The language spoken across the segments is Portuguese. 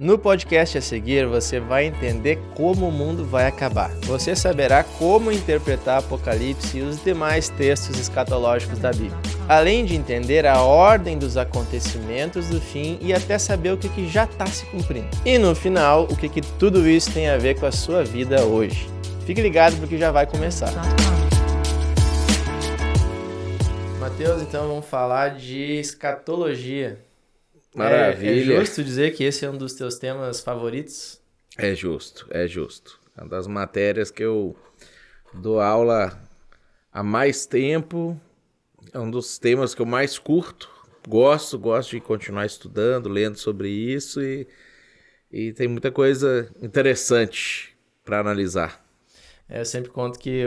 No podcast a seguir, você vai entender como o mundo vai acabar. Você saberá como interpretar Apocalipse e os demais textos escatológicos da Bíblia. Além de entender a ordem dos acontecimentos do fim e até saber o que já está se cumprindo. E no final, o que tudo isso tem a ver com a sua vida hoje. Fique ligado porque já vai começar. Mateus, então vamos falar de escatologia. Maravilha. É justo dizer que esse é um dos teus temas favoritos? É justo. É uma das matérias que eu dou aula há mais tempo, é um dos temas que eu mais curto, gosto de continuar estudando, lendo sobre isso e tem muita coisa interessante para analisar. Eu sempre conto que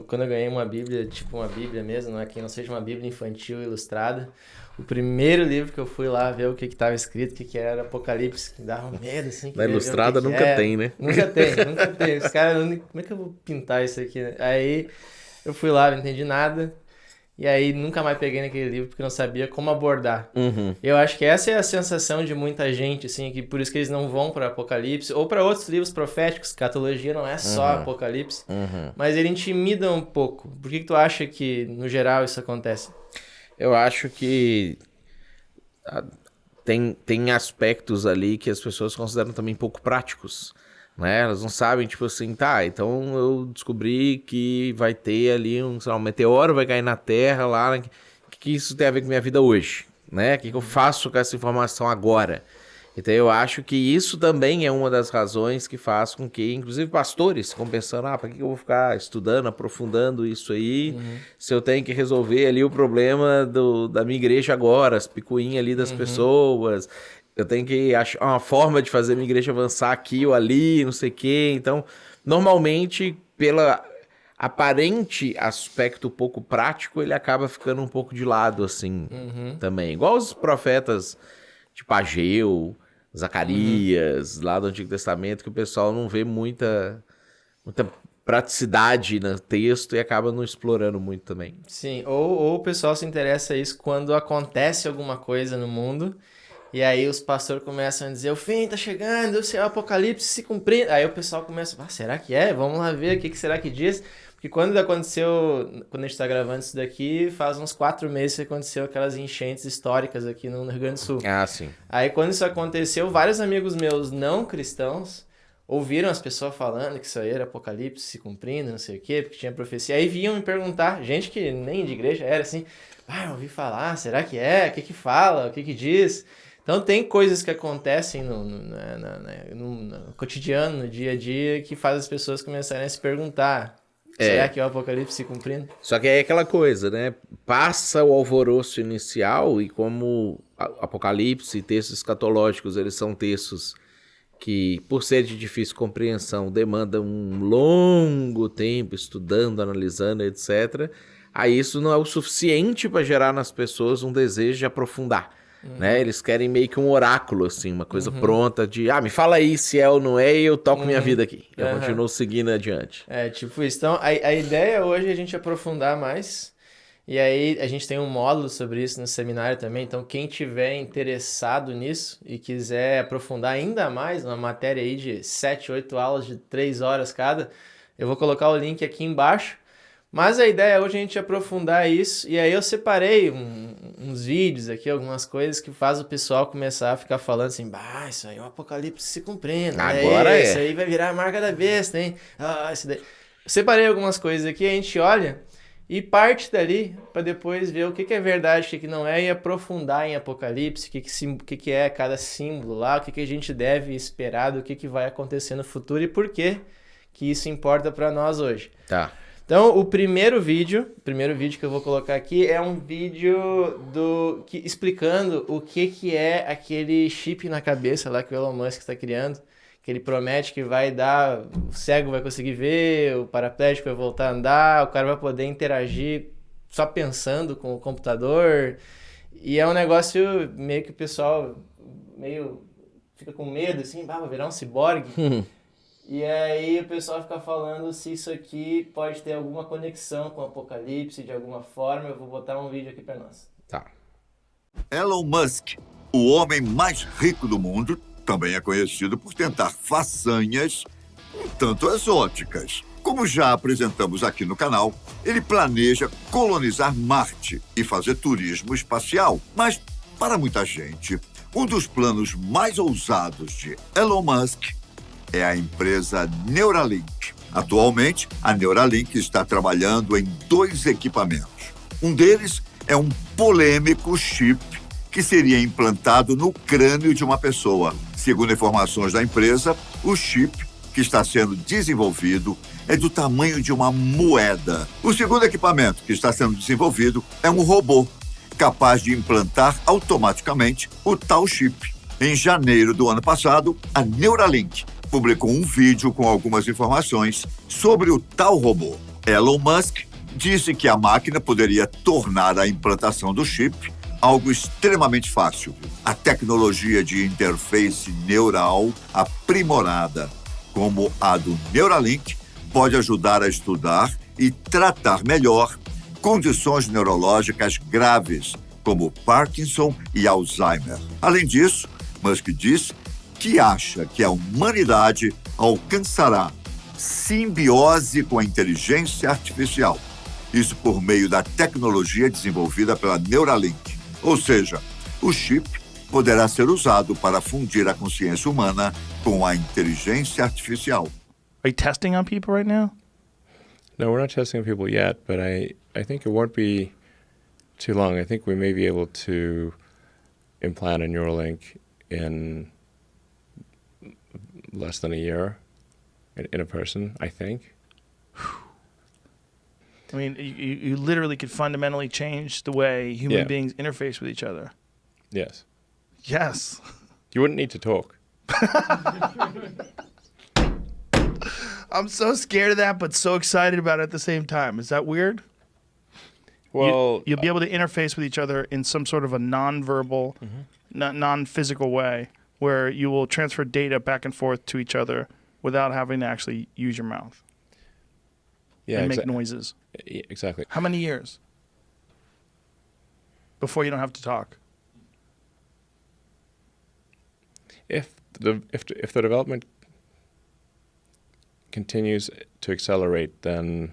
quando eu ganhei uma Bíblia, tipo uma Bíblia mesmo, não é que não seja uma Bíblia infantil ilustrada, o primeiro livro que eu fui lá ver o que estava escrito, que era Apocalipse, que dava um medo, assim. Na ilustrada nunca tem, né? Nunca tem. Os caras, como é que eu vou pintar isso aqui, né? Aí eu fui lá, não entendi nada, e aí nunca mais peguei naquele livro porque não sabia como abordar. Eu acho que essa é a sensação de muita gente, assim, que por isso que eles não vão para Apocalipse ou para outros livros proféticos. Escatologia não é só Apocalipse, mas ele intimida um pouco. Por que tu acha que, no geral, isso acontece? Eu acho que tem aspectos ali que as pessoas consideram também pouco práticos, né? Elas não sabem, tipo assim, tá, então eu descobri que vai ter ali um meteoro vai cair na Terra lá, o que isso tem a ver com minha vida hoje, né? O que eu faço com essa informação agora? Então eu acho que isso também é uma das razões que faz com que, inclusive, pastores ficam pensando, para que eu vou ficar estudando, aprofundando isso aí, se eu tenho que resolver ali o problema da minha igreja agora, as picuinhas ali das pessoas, eu tenho que achar uma forma de fazer minha igreja avançar aqui ou ali, não sei o quê. Então, normalmente, pela aparente aspecto pouco prático, ele acaba ficando um pouco de lado, assim, também. Igual os profetas, tipo Ageu, Zacarias, lá do Antigo Testamento, que o pessoal não vê muita praticidade no texto e acaba não explorando muito também. Sim, ou o pessoal se interessa a isso quando acontece alguma coisa no mundo, e aí os pastores começam a dizer, o fim tá chegando, o Apocalipse se cumprindo. Aí o pessoal começa, será que é? Vamos lá ver, o que será que diz? Porque quando a gente tá gravando isso daqui, faz uns 4 meses que aconteceu aquelas enchentes históricas aqui no Rio Grande do Sul. Ah, sim. Aí quando isso aconteceu, vários amigos meus não cristãos ouviram as pessoas falando que isso aí era Apocalipse se cumprindo, não sei o quê, porque tinha profecia. Aí vinham me perguntar, gente que nem de igreja era assim, eu ouvi falar, será que é? O que fala? O que diz? Então tem coisas que acontecem no cotidiano, no dia a dia, que faz as pessoas começarem a se perguntar, será que é o Apocalipse se cumprindo? Só que é aquela coisa, né? Passa o alvoroço inicial e como Apocalipse e textos escatológicos, eles são textos que, por ser de difícil compreensão, demandam um longo tempo estudando, analisando, etc. Aí isso não é o suficiente para gerar nas pessoas um desejo de aprofundar. Né? Eles querem meio que um oráculo, assim, uma coisa pronta de, me fala aí se é ou não é e eu toco minha vida aqui. Eu continuo seguindo adiante. É, tipo isso. Então, a ideia hoje é a gente aprofundar mais, e aí a gente tem um módulo sobre isso no seminário também, então quem tiver interessado nisso e quiser aprofundar ainda mais, uma matéria aí de 7, 8 aulas de 3 horas cada, eu vou colocar o link aqui embaixo. Mas a ideia hoje é a gente aprofundar isso, e aí eu separei uns vídeos aqui, algumas coisas que faz o pessoal começar a ficar falando assim, isso aí é o Apocalipse se cumprindo, agora isso aí vai virar a marca da besta, hein? Isso daí. Eu separei algumas coisas aqui, a gente olha e parte dali para depois ver o que é verdade, o que não é, e aprofundar em Apocalipse, o que é cada símbolo lá, o que a gente deve esperar do que vai acontecer no futuro e por que isso importa para nós hoje. Tá. Então, o primeiro vídeo que eu vou colocar aqui é um vídeo explicando o que é aquele chip na cabeça lá que o Elon Musk está criando, que ele promete que vai dar, o cego vai conseguir ver, o paraplégico vai voltar a andar, o cara vai poder interagir só pensando com o computador, e é um negócio meio que o pessoal fica com medo, assim, vai virar um ciborgue. E aí o pessoal fica falando se isso aqui pode ter alguma conexão com o Apocalipse de alguma forma. Eu vou botar um vídeo aqui para nós. Tá. Elon Musk, o homem mais rico do mundo, Também é conhecido por tentar façanhas um tanto exóticas. Como já apresentamos aqui no canal, ele planeja colonizar Marte e fazer turismo espacial. Mas, para muita gente, um dos planos mais ousados de Elon Musk é a empresa Neuralink. Atualmente, a Neuralink está trabalhando em 2 equipamentos. Um deles é um polêmico chip que seria implantado no crânio de uma pessoa. Segundo informações da empresa, o chip que está sendo desenvolvido é do tamanho de uma moeda. O segundo equipamento que está sendo desenvolvido é um robô capaz de implantar automaticamente o tal chip. Em janeiro do ano passado, a Neuralink publicou um vídeo com algumas informações sobre o tal robô. Elon Musk disse que a máquina poderia tornar a implantação do chip algo extremamente fácil. A tecnologia de interface neural aprimorada, como a do Neuralink, pode ajudar a estudar e tratar melhor condições neurológicas graves, como Parkinson e Alzheimer. Além disso, Musk diz que acha que a humanidade alcançará simbiose com a inteligência artificial. Isso por meio da tecnologia desenvolvida pela Neuralink. Ou seja, o chip poderá ser usado para fundir a consciência humana com a inteligência artificial. Are you testing on people right now? No, we're not testing on people yet, but I think it won't be too long. I think we may be able to implant a Neuralink in less than a year in a person, I think. I mean, you literally could fundamentally change the way human beings interface with each other. Yes. Yes. You wouldn't need to talk. I'm so scared of that, but so excited about it at the same time. Is that weird? Well, you'll be able to interface with each other in some sort of a non-verbal, non-physical way, where you will transfer data back and forth to each other without having to actually use your mouth and make noises. Exactly. How many years before you don't have to talk? If the development continues to accelerate, then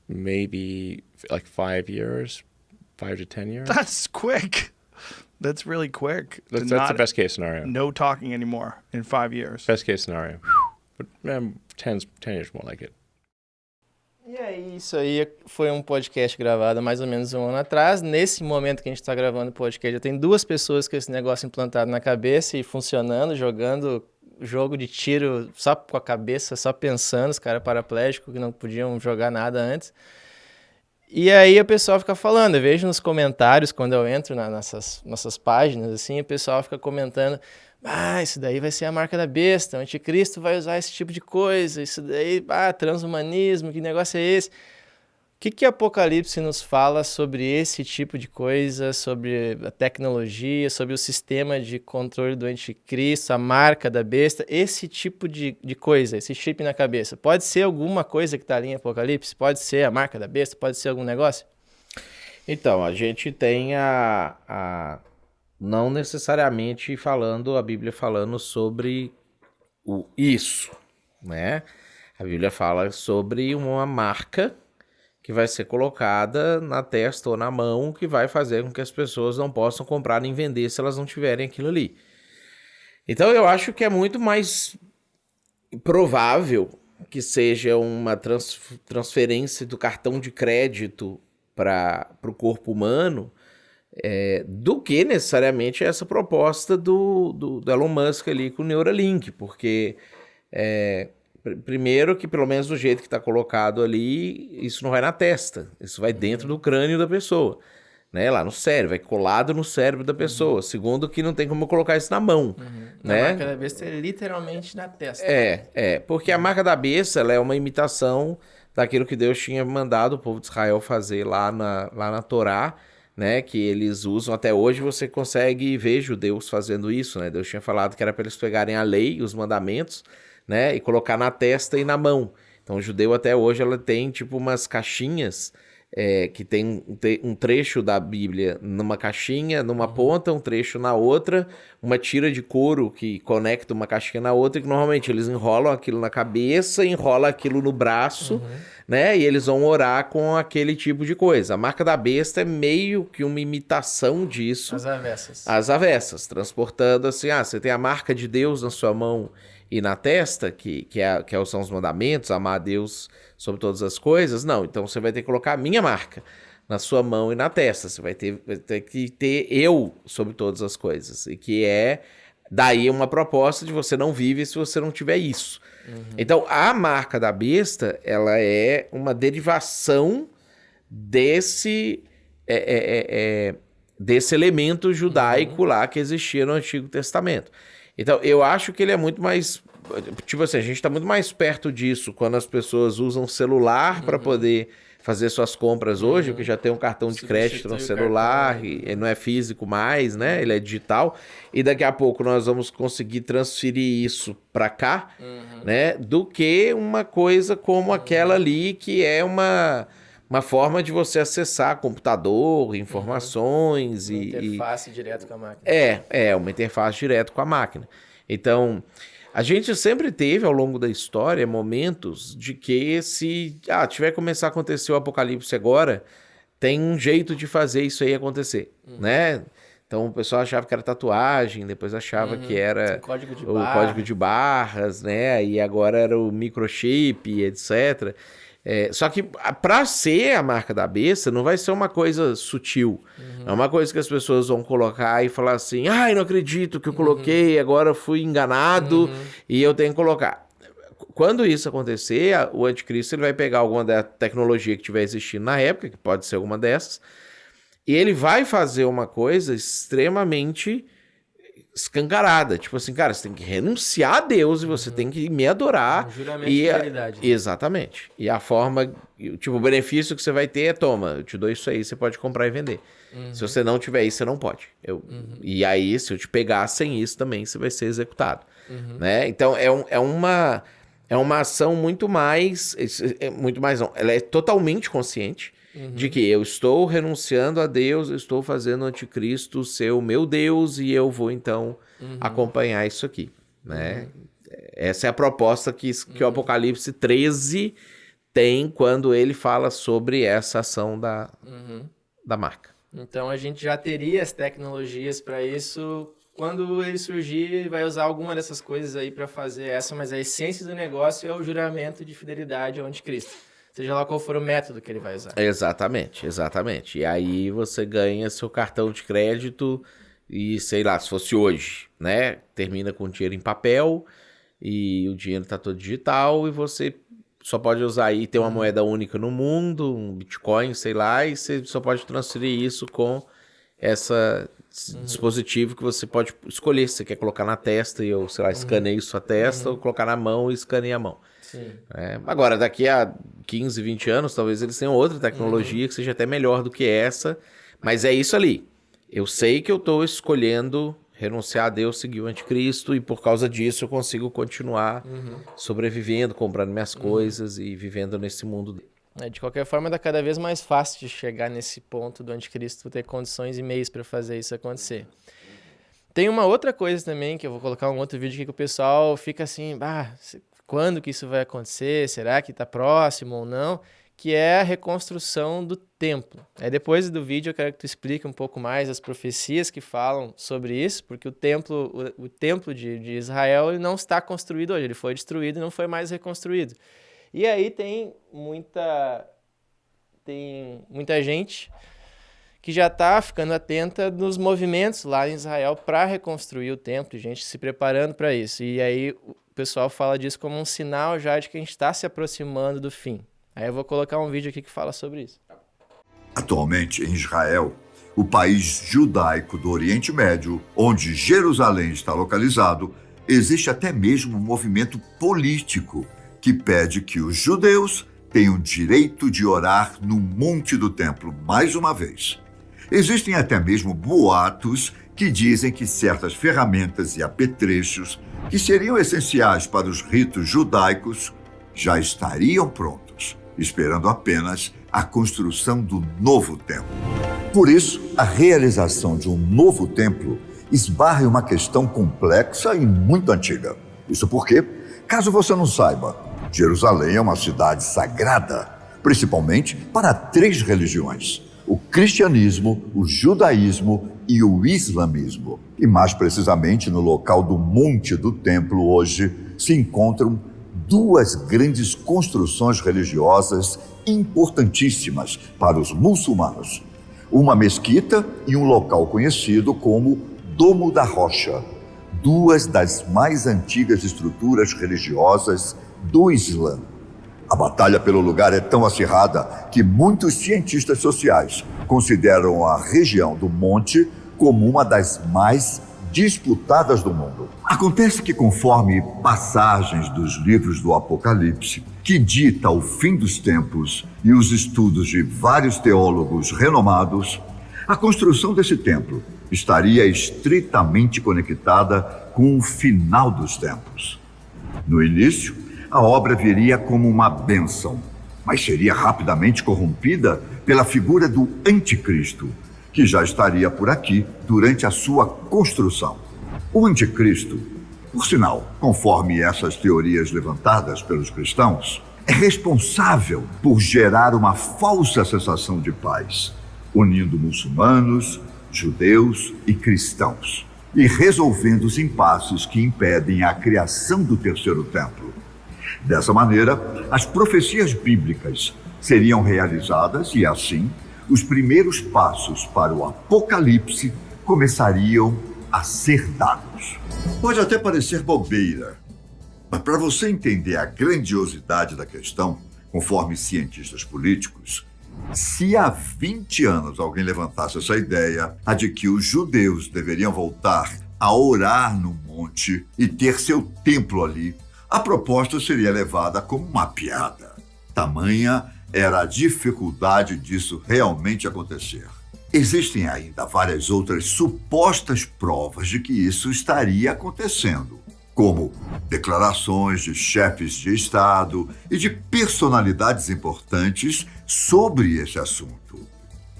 maybe like 5 years, 5 to 10 years. That's quick. That's really quick. That's the best case scenario. No talking anymore in 5 years. Best case scenario. But 10 years more like it. E aí, isso aí foi um podcast gravado há mais ou menos 1 ano atrás. Nesse momento que a gente está gravando o podcast, já tem 2 pessoas com esse negócio implantado na cabeça e funcionando, jogando jogo de tiro só com a cabeça, só pensando, os caras paraplégicos que não podiam jogar nada antes. E aí o pessoal fica falando, eu vejo nos comentários, quando eu entro nessas nossas páginas, assim, o pessoal fica comentando, isso daí vai ser a marca da besta, o anticristo vai usar esse tipo de coisa, isso daí, transhumanismo, que negócio é esse? O que Apocalipse nos fala sobre esse tipo de coisa, sobre a tecnologia, sobre o sistema de controle do anticristo, a marca da besta, esse tipo de coisa, esse chip na cabeça? Pode ser alguma coisa que está ali em Apocalipse? Pode ser a marca da besta? Pode ser algum negócio? Então, a gente tem não necessariamente a Bíblia falando sobre isso, né? A Bíblia fala sobre uma marca que vai ser colocada na testa ou na mão, que vai fazer com que as pessoas não possam comprar nem vender se elas não tiverem aquilo ali. Então eu acho que é muito mais provável que seja uma transferência do cartão de crédito para o corpo humano do que necessariamente essa proposta do Elon Musk ali com o Neuralink, porque primeiro que pelo menos do jeito que está colocado ali, isso não vai na testa, isso vai dentro do crânio da pessoa, né? Lá no cérebro, vai colado no cérebro da pessoa. Segundo que não tem como colocar isso na mão, né? A marca da besta é literalmente na testa. Porque a marca da besta ela é uma imitação daquilo que Deus tinha mandado o povo de Israel fazer lá na Torá, né? Que eles usam até hoje, você consegue ver judeus fazendo isso, né? Deus tinha falado que era para eles pegarem a lei, os mandamentos, né, e colocar na testa e na mão. Então o judeu até hoje ela tem tipo umas caixinhas que tem um trecho da Bíblia numa caixinha, numa ponta, um trecho na outra, uma tira de couro que conecta uma caixinha na outra, e que normalmente eles enrolam aquilo na cabeça, enrolam aquilo no braço, né? E eles vão orar com aquele tipo de coisa. A marca da besta é meio que uma imitação disso. As avessas. As avessas, transportando assim, você tem a marca de Deus na sua mão e na testa, que são os mandamentos, amar a Deus sobre todas as coisas. Não, então você vai ter que colocar a minha marca na sua mão e na testa. Você vai ter que ter eu sobre todas as coisas. E que é daí uma proposta de você não vive se você não tiver isso. Então, a marca da besta, ela é uma derivação desse elemento judaico lá que existia no Antigo Testamento. Então, eu acho que ele é muito mais... Tipo assim, a gente está muito mais perto disso quando as pessoas usam celular para poder fazer suas compras hoje, porque já tem um cartão de crédito no celular, e não é físico mais, né? Ele é digital. E daqui a pouco nós vamos conseguir transferir isso para cá, né? Do que uma coisa como aquela ali, que é uma forma de você acessar computador, informações Uma interface direto com a máquina. Uma interface direto com a máquina. Então, a gente sempre teve ao longo da história momentos de que se tiver que começar a acontecer o apocalipse agora, tem um jeito de fazer isso aí acontecer, né? Então o pessoal achava que era tatuagem, depois achava que era código de barras, né? E agora era o microchip, etc. Só que para ser a marca da besta não vai ser uma coisa sutil. É uma coisa que as pessoas vão colocar e falar assim, não acredito que eu coloquei, agora fui enganado e eu tenho que colocar. Quando isso acontecer, o anticristo ele vai pegar alguma da tecnologia que estiver existindo na época, que pode ser alguma dessas, e ele vai fazer uma coisa extremamente escancarada, tipo assim, cara, você tem que renunciar a Deus e você tem que me adorar. Um juramento de fidelidade. Exatamente. E a forma, tipo, o benefício que você vai ter é, toma, eu te dou isso aí, você pode comprar e vender. Se você não tiver isso, você não pode. E aí, se eu te pegar sem isso também, você vai ser executado. Né? Então, é uma ação muito mais não, ela é totalmente consciente de que eu estou renunciando a Deus, eu estou fazendo o anticristo ser o meu Deus e eu vou então acompanhar isso aqui, né? Essa é a proposta que o Apocalipse 13 tem quando ele fala sobre essa ação da marca. Então a gente já teria as tecnologias para isso. Quando ele surgir, ele vai usar alguma dessas coisas aí para fazer essa, mas a essência do negócio é o juramento de fidelidade ao anticristo. Seja lá qual for o método que ele vai usar. Exatamente. E aí você ganha seu cartão de crédito e, sei lá, se fosse hoje, né? Termina com dinheiro em papel e o dinheiro tá todo digital e você só pode usar aí, ter uma moeda única no mundo, um Bitcoin, sei lá, e você só pode transferir isso com esse dispositivo que você pode escolher se você quer colocar na testa e eu, sei lá, escaneio sua testa ou colocar na mão e escaneio a mão. Agora, daqui a 15, 20 anos, talvez eles tenham outra tecnologia que seja até melhor do que essa, mas é isso ali. Eu sei que eu estou escolhendo renunciar a Deus, seguir o anticristo, e por causa disso eu consigo continuar sobrevivendo, comprando minhas coisas e vivendo nesse mundo dele. De qualquer forma, dá cada vez mais fácil de chegar nesse ponto do anticristo ter condições e meios para fazer isso acontecer. Tem uma outra coisa também, que eu vou colocar um outro vídeo aqui que o pessoal fica assim, quando que isso vai acontecer? Será que está próximo ou não? Que é a reconstrução do templo. Depois do vídeo eu quero que tu explique um pouco mais as profecias que falam sobre isso, porque o templo de Israel ele não está construído hoje, ele foi destruído e não foi mais reconstruído. E aí tem muita gente que já está ficando atenta nos movimentos lá em Israel para reconstruir o templo, gente se preparando para isso. E aí o pessoal fala disso como um sinal já de que a gente está se aproximando do fim. Aí eu vou colocar um vídeo aqui que fala sobre isso. Atualmente, em Israel, o país judaico do Oriente Médio, onde Jerusalém está localizado, existe até mesmo um movimento político que pede que os judeus tenham direito de orar no Monte do Templo mais uma vez. Existem até mesmo boatos que dizem que certas ferramentas e apetrechos que seriam essenciais para os ritos judaicos já estariam prontos, esperando apenas a construção do novo templo. Por isso, a realização de um novo templo esbarra em uma questão complexa e muito antiga. Isso porque, caso você não saiba, Jerusalém é uma cidade sagrada, principalmente para 3 religiões: o cristianismo, o judaísmo e o islamismo. E mais precisamente no local do Monte do Templo hoje se encontram 2 grandes construções religiosas importantíssimas para os muçulmanos: uma mesquita e um local conhecido como Domo da Rocha, 2 das mais antigas estruturas religiosas do Islã. A batalha pelo lugar é tão acirrada que muitos cientistas sociais consideram a região do monte como uma das mais disputadas do mundo. Acontece que, conforme passagens dos livros do Apocalipse, que dita o fim dos tempos, e os estudos de vários teólogos renomados, a construção desse templo estaria estritamente conectada com o final dos tempos. No início, a obra viria como uma bênção, mas seria rapidamente corrompida pela figura do anticristo, que já estaria por aqui durante a sua construção. O anticristo, por sinal, conforme essas teorias levantadas pelos cristãos, é responsável por gerar uma falsa sensação de paz, unindo muçulmanos, judeus e cristãos, e resolvendo os impasses que impedem a criação do terceiro templo. Dessa maneira, as profecias bíblicas seriam realizadas e, assim, os primeiros passos para o Apocalipse começariam a ser dados. Pode até parecer bobeira, mas para você entender a grandiosidade da questão, conforme cientistas políticos, se há 20 anos alguém levantasse essa ideia, a de que os judeus deveriam voltar a orar no monte e ter seu templo ali, a proposta seria levada como uma piada. Tamanha era a dificuldade disso realmente acontecer. Existem ainda várias outras supostas provas de que isso estaria acontecendo, como declarações de chefes de Estado e de personalidades importantes sobre esse assunto.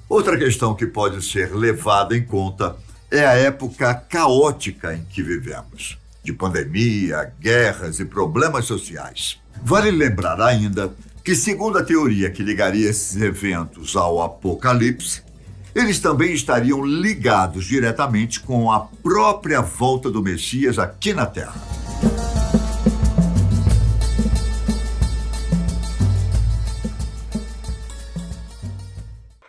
Outra questão que pode ser levada em conta é a época caótica em que vivemos, de pandemia, guerras e problemas sociais. Vale lembrar ainda que, segundo a teoria que ligaria esses eventos ao Apocalipse, eles também estariam ligados diretamente com a própria volta do Messias aqui na Terra.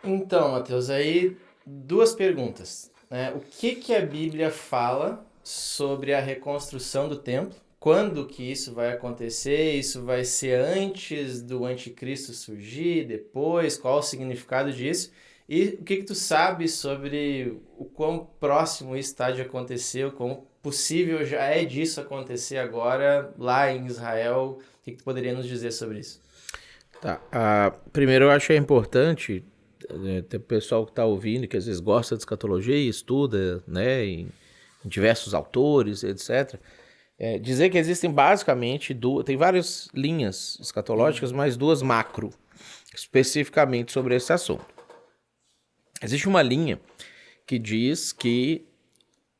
Então, Matheus, aí 2 perguntas, né? O que a Bíblia fala sobre a reconstrução do templo? Quando que isso vai acontecer? Isso vai ser antes do anticristo surgir, depois? Qual o significado disso? E o que tu sabe sobre o quão próximo isso está de acontecer, o quão possível já é disso acontecer agora lá em Israel? O que tu poderia nos dizer sobre isso? Tá. Primeiro, eu acho que é importante, tem pessoal que está ouvindo, que às vezes gosta de escatologia e estuda, né, em diversos autores, etc., dizer que existem basicamente tem várias linhas escatológicas, mas 2 macro, especificamente sobre esse assunto. Existe uma linha que diz que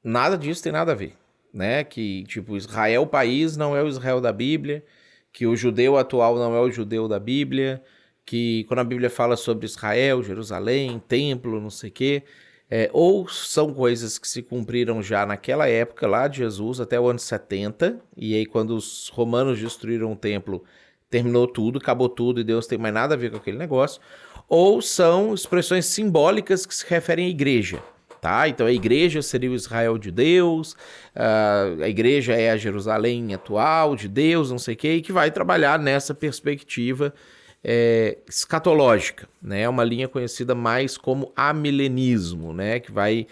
nada disso tem nada a ver, né? Que, tipo, Israel, país, não é o Israel da Bíblia, que o judeu atual não é o judeu da Bíblia, que quando a Bíblia fala sobre Israel, Jerusalém, templo, não sei o quê, ou são coisas que se cumpriram já naquela época lá de Jesus, até o ano 70, e aí quando os romanos destruíram o templo, terminou tudo, acabou tudo, e Deus tem mais nada a ver com aquele negócio, ou são expressões simbólicas que se referem à igreja, tá? Então a igreja seria o Israel de Deus, a igreja é a Jerusalém atual de Deus, não sei o quê, e que vai trabalhar nessa perspectiva escatológica, né? É uma linha conhecida mais como amilenismo, né? Que vai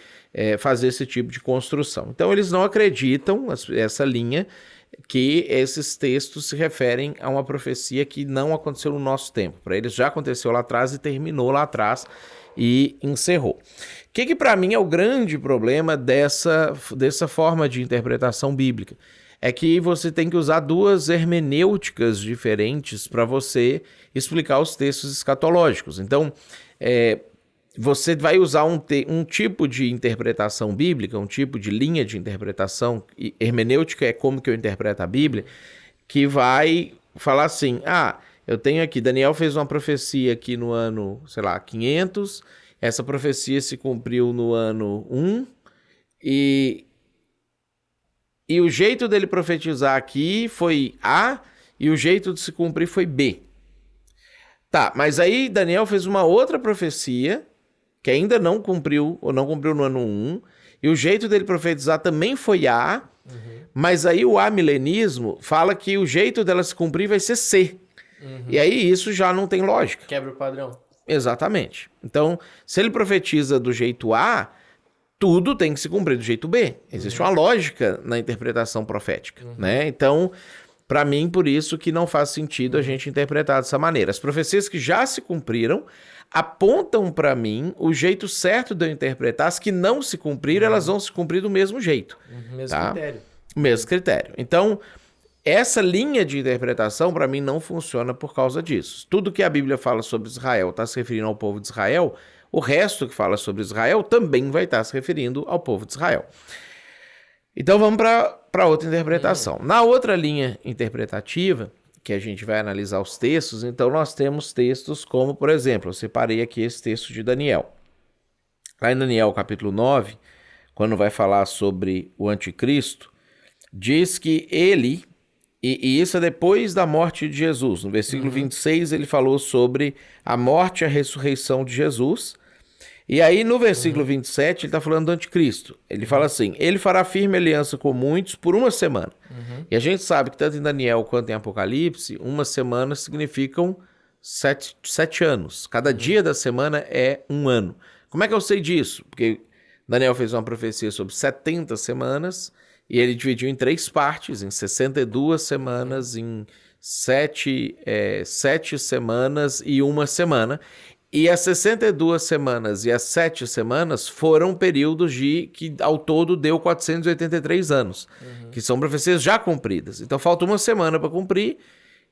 fazer esse tipo de construção. Então eles não acreditam, essa linha, que esses textos se referem a uma profecia que não aconteceu no nosso tempo. Para eles já aconteceu lá atrás e terminou lá atrás, e encerrou. O que para mim é o grande problema dessa forma de interpretação bíblica? É que você tem que usar duas hermenêuticas diferentes para você explicar os textos escatológicos. Então, você vai usar um tipo de interpretação bíblica, um tipo de linha de interpretação, e hermenêutica é como que eu interpreto a Bíblia, que vai falar assim, eu tenho aqui, Daniel fez uma profecia aqui no ano, 500, essa profecia se cumpriu no ano 1, e o jeito dele profetizar aqui foi A, e o jeito de se cumprir foi B. Tá, mas aí Daniel fez uma outra profecia, que ainda não cumpriu, ou não cumpriu no ano 1, e o jeito dele profetizar também foi A, mas aí o amilenismo fala que o jeito dela se cumprir vai ser C. E aí isso já não tem lógica. Quebra o padrão. Exatamente. Então, se ele profetiza do jeito A, tudo tem que se cumprir do jeito B. Existe uma lógica na interpretação profética, né? Então, para mim, por isso que não faz sentido a gente interpretar dessa maneira. As profecias que já se cumpriram apontam para mim o jeito certo de eu interpretar. As que não se cumpriram, elas vão se cumprir do mesmo jeito. Mesmo critério. Mesmo critério. Então, essa linha de interpretação, para mim, não funciona por causa disso. Tudo que a Bíblia fala sobre Israel está se referindo ao povo de Israel, o resto que fala sobre Israel também vai estar se referindo ao povo de Israel. Então, vamos para outra interpretação. Na outra linha interpretativa, que a gente vai analisar os textos, então nós temos textos como, por exemplo, eu separei aqui esse texto de Daniel. Lá em Daniel, capítulo 9, quando vai falar sobre o anticristo, diz que ele, e isso é depois da morte de Jesus, no versículo 26 ele falou sobre a morte e a ressurreição de Jesus, e aí no versículo 27 ele está falando do anticristo. Ele fala assim, ele fará firme aliança com muitos por uma semana. E a gente sabe que tanto em Daniel quanto em Apocalipse, uma semana significam 7 anos. Cada dia da semana é um ano. Como é que eu sei disso? Porque Daniel fez uma profecia sobre 70 semanas e ele dividiu em 3 partes, em 62 semanas, em 7 semanas e uma semana. E as 62 semanas e as 7 semanas foram períodos que ao todo deu 483 anos, que são profecias já cumpridas. Então falta uma semana para cumprir.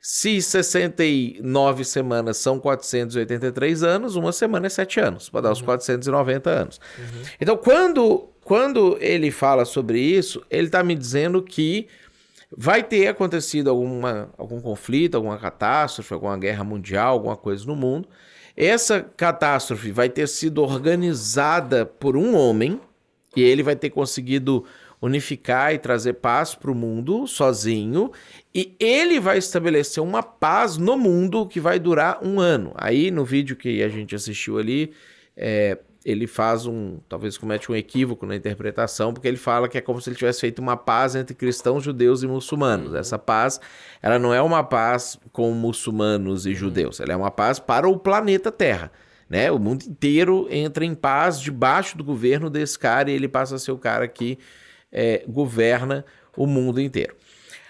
Se 69 semanas são 483 anos, uma semana é 7 anos, para dar os 490 anos. Então quando ele fala sobre isso, ele está me dizendo que vai ter acontecido algum conflito, alguma catástrofe, alguma guerra mundial, alguma coisa no mundo. Essa catástrofe vai ter sido organizada por um homem e ele vai ter conseguido unificar e trazer paz para o mundo sozinho e ele vai estabelecer uma paz no mundo que vai durar 1 ano. Aí no vídeo que a gente assistiu ali, ele faz talvez comete um equívoco na interpretação, porque ele fala que é como se ele tivesse feito uma paz entre cristãos, judeus e muçulmanos. Essa paz, ela não é uma paz com muçulmanos e judeus, ela é uma paz para o planeta Terra, né? O mundo inteiro entra em paz debaixo do governo desse cara e ele passa a ser o cara que governa o mundo inteiro.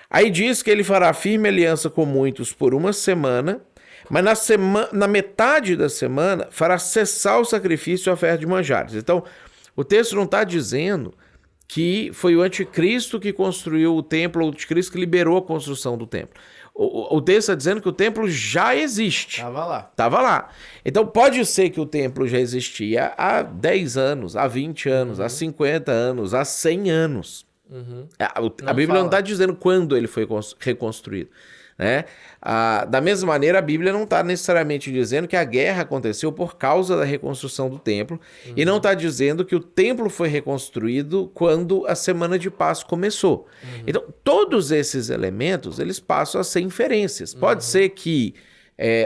Aí diz que ele fará firme aliança com muitos por uma semana, mas na metade da semana fará cessar o sacrifício e a oferta de manjares. Então, o texto não está dizendo que foi o anticristo que construiu o templo, ou o anticristo que liberou a construção do templo. O texto está dizendo que o templo já existe. Estava lá. Então, pode ser que o templo já existia há 10 anos, há 20 anos, há 50 anos, há 100 anos. A Bíblia não está dizendo quando ele foi reconstruído. Né? Da mesma maneira, a Bíblia não está necessariamente dizendo que a guerra aconteceu por causa da reconstrução do templo e não está dizendo que o templo foi reconstruído quando a Semana de Paz começou. Então, todos esses elementos, eles passam a ser inferências. Pode ser que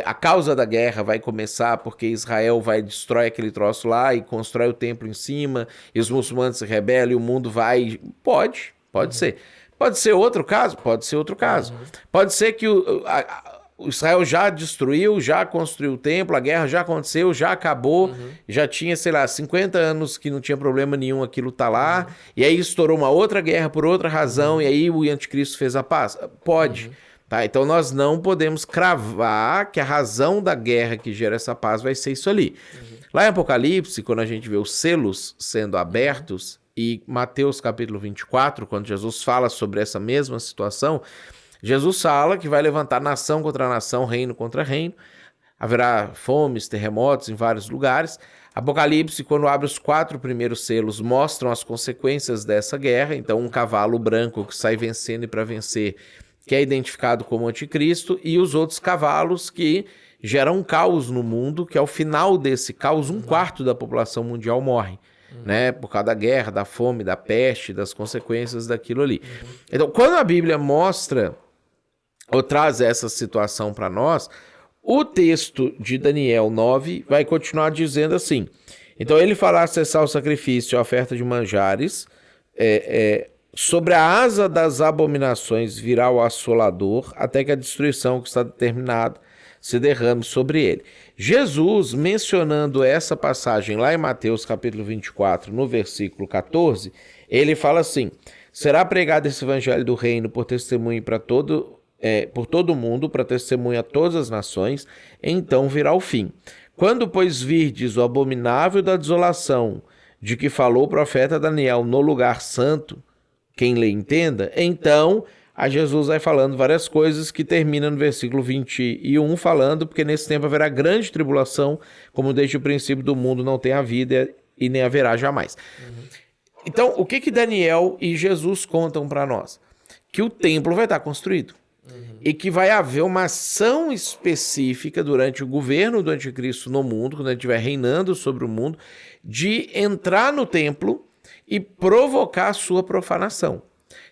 a causa da guerra vai começar porque Israel vai destrói aquele troço lá e constrói o templo em cima e os muçulmanos se rebelam e o mundo vai... Pode ser. Pode ser outro caso? Pode ser outro caso. Pode ser que o Israel já destruiu, já construiu o templo, a guerra já aconteceu, já acabou, já tinha, 50 anos que não tinha problema nenhum, aquilo tá lá, e aí estourou uma outra guerra por outra razão, e aí o anticristo fez a paz? Pode Tá? Então nós não podemos cravar que a razão da guerra que gera essa paz vai ser isso ali. Lá em Apocalipse, quando a gente vê os selos sendo abertos, e Mateus capítulo 24, quando Jesus fala sobre essa mesma situação, Jesus fala que vai levantar nação contra nação, reino contra reino, haverá fomes, terremotos em vários lugares. Apocalipse, quando abre os 4 primeiros selos, mostram as consequências dessa guerra. Então, um cavalo branco que sai vencendo e para vencer, que é identificado como anticristo, e os outros cavalos que geram um caos no mundo, que ao final desse caos, 1/4 da população mundial morre, né? Por causa da guerra, da fome, da peste, das consequências daquilo ali. Então, quando a Bíblia mostra ou traz essa situação para nós, o texto de Daniel 9 vai continuar dizendo assim. Então, ele fará cessar o sacrifício e a oferta de manjares, sobre a asa das abominações virá o assolador, até que a destruição que está determinada se derrame sobre ele. Jesus, mencionando essa passagem lá em Mateus capítulo 24, no versículo 14, ele fala assim: será pregado esse evangelho do reino por testemunho por todo o mundo, para testemunho a todas as nações, então virá o fim. Quando, pois, virdes o abominável da desolação, de que falou o profeta Daniel no lugar santo, quem lê entenda, então a Jesus vai falando várias coisas que termina no versículo 21, falando, porque nesse tempo haverá grande tribulação, como desde o princípio do mundo não tem havido e nem haverá jamais. Então, o que Daniel e Jesus contam para nós? Que o templo vai estar construído. E que vai haver uma ação específica durante o governo do anticristo no mundo, quando ele estiver reinando sobre o mundo, de entrar no templo e provocar a sua profanação.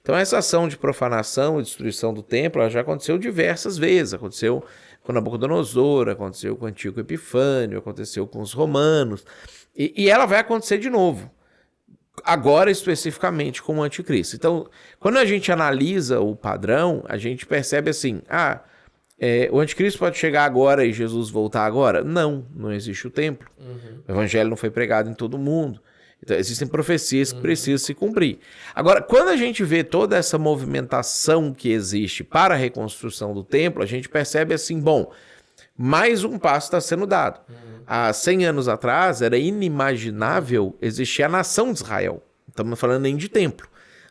Então essa ação de profanação e destruição do templo já aconteceu diversas vezes. Aconteceu com Nabucodonosor, aconteceu com o Antíoco Epifânio, aconteceu com os romanos, e ela vai acontecer de novo. Agora especificamente com o anticristo. Então, quando a gente analisa o padrão, a gente percebe assim, o anticristo pode chegar agora e Jesus voltar agora? Não existe o templo. O evangelho não foi pregado em todo mundo. Então, existem profecias que precisam se cumprir. Agora, quando a gente vê toda essa movimentação que existe para a reconstrução do templo, a gente percebe assim, bom, mais um passo está sendo dado. Há 100 anos atrás, era inimaginável existir a nação de Israel. Estamos falando nem de templo,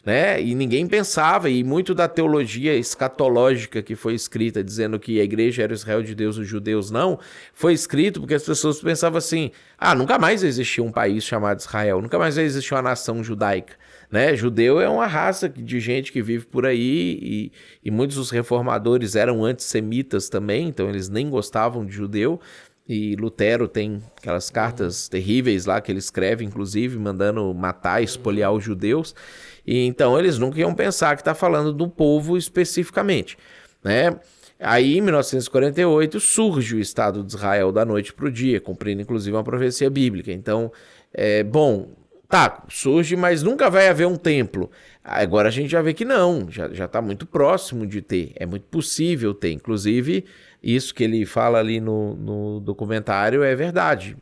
né? E ninguém pensava, e muito da teologia escatológica que foi escrita, dizendo que a igreja era o Israel de Deus, os judeus não, foi escrito porque as pessoas pensavam assim, nunca mais vai existir um país chamado Israel, nunca mais vai existir uma nação judaica, né? Judeu é uma raça de gente que vive por aí, e muitos dos reformadores eram antissemitas também, então eles nem gostavam de judeu. E Lutero tem aquelas cartas terríveis lá que ele escreve, inclusive, mandando matar, espoliar os judeus. E então eles nunca iam pensar que está falando do povo especificamente, né? Aí, em 1948, surge o Estado de Israel da noite para o dia, cumprindo inclusive uma profecia bíblica. Então, surge, mas nunca vai haver um templo. Agora a gente já vê que não, já está muito próximo de ter, é muito possível ter. Inclusive, isso que ele fala ali no documentário é verdade.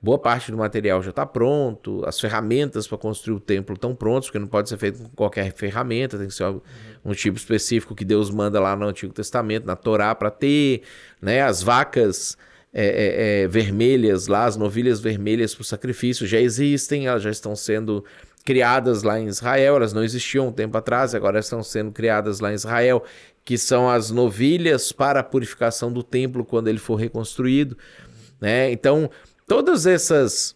Boa parte do material já está pronto, as ferramentas para construir o templo estão prontas, porque não pode ser feito com qualquer ferramenta, tem que ser um tipo específico que Deus manda lá no Antigo Testamento, na Torá, para ter, né? As vacas vermelhas lá, as novilhas vermelhas para o sacrifício já existem, elas já estão sendo criadas lá em Israel, elas não existiam um tempo atrás, agora estão sendo criadas lá em Israel, que são as novilhas para a purificação do templo quando ele for reconstruído, né? Então, todas essas,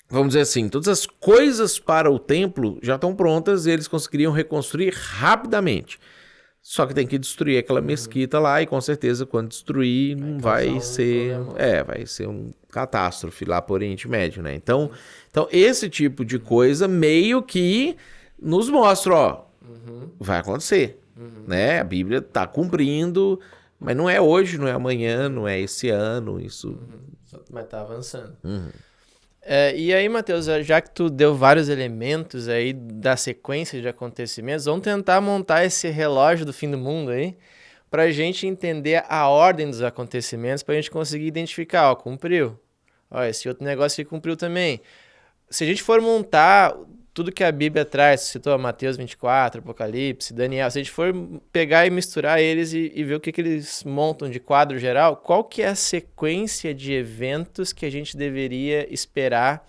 vamos dizer assim, todas as coisas para o templo já estão prontas e eles conseguiriam reconstruir rapidamente. Só que tem que destruir aquela mesquita lá e com certeza quando destruir vai ser um catástrofe lá por Oriente Médio, né? Então esse tipo de coisa meio que nos mostra, vai acontecer, né? A Bíblia está cumprindo, mas não é hoje, não é amanhã, não é esse ano, isso... Mas tá avançando. E aí, Mateus, já que tu deu vários elementos aí da sequência de acontecimentos, vamos tentar montar esse relógio do fim do mundo aí, pra gente entender a ordem dos acontecimentos, pra gente conseguir identificar, cumpriu. Esse outro negócio que cumpriu também. Se a gente for montar tudo que a Bíblia traz, você citou Mateus 24, Apocalipse, Daniel, se a gente for pegar e misturar eles e ver o que eles montam de quadro geral, qual que é a sequência de eventos que a gente deveria esperar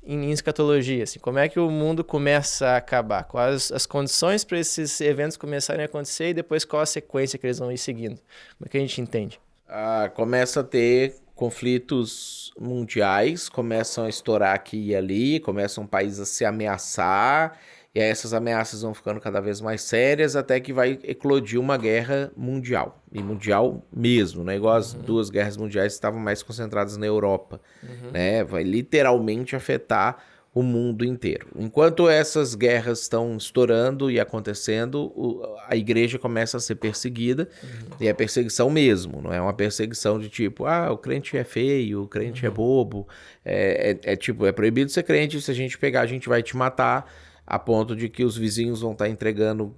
em escatologia? Assim, como é que o mundo começa a acabar? Quais as condições para esses eventos começarem a acontecer e depois qual a sequência que eles vão ir seguindo? Como é que a gente entende? Começa a ter conflitos mundiais, começam a estourar aqui e ali, começam países a se ameaçar, e aí essas ameaças vão ficando cada vez mais sérias, até que vai eclodir uma guerra mundial, e mundial mesmo, né? Igual as duas guerras mundiais estavam mais concentradas na Europa, né? Vai literalmente afetar o mundo inteiro. Enquanto essas guerras estão estourando e acontecendo, a igreja começa a ser perseguida, e é perseguição mesmo, não é uma perseguição de tipo, o crente é feio, o crente é bobo, tipo, é proibido ser crente, se a gente pegar a gente vai te matar, a ponto de que os vizinhos vão estar entregando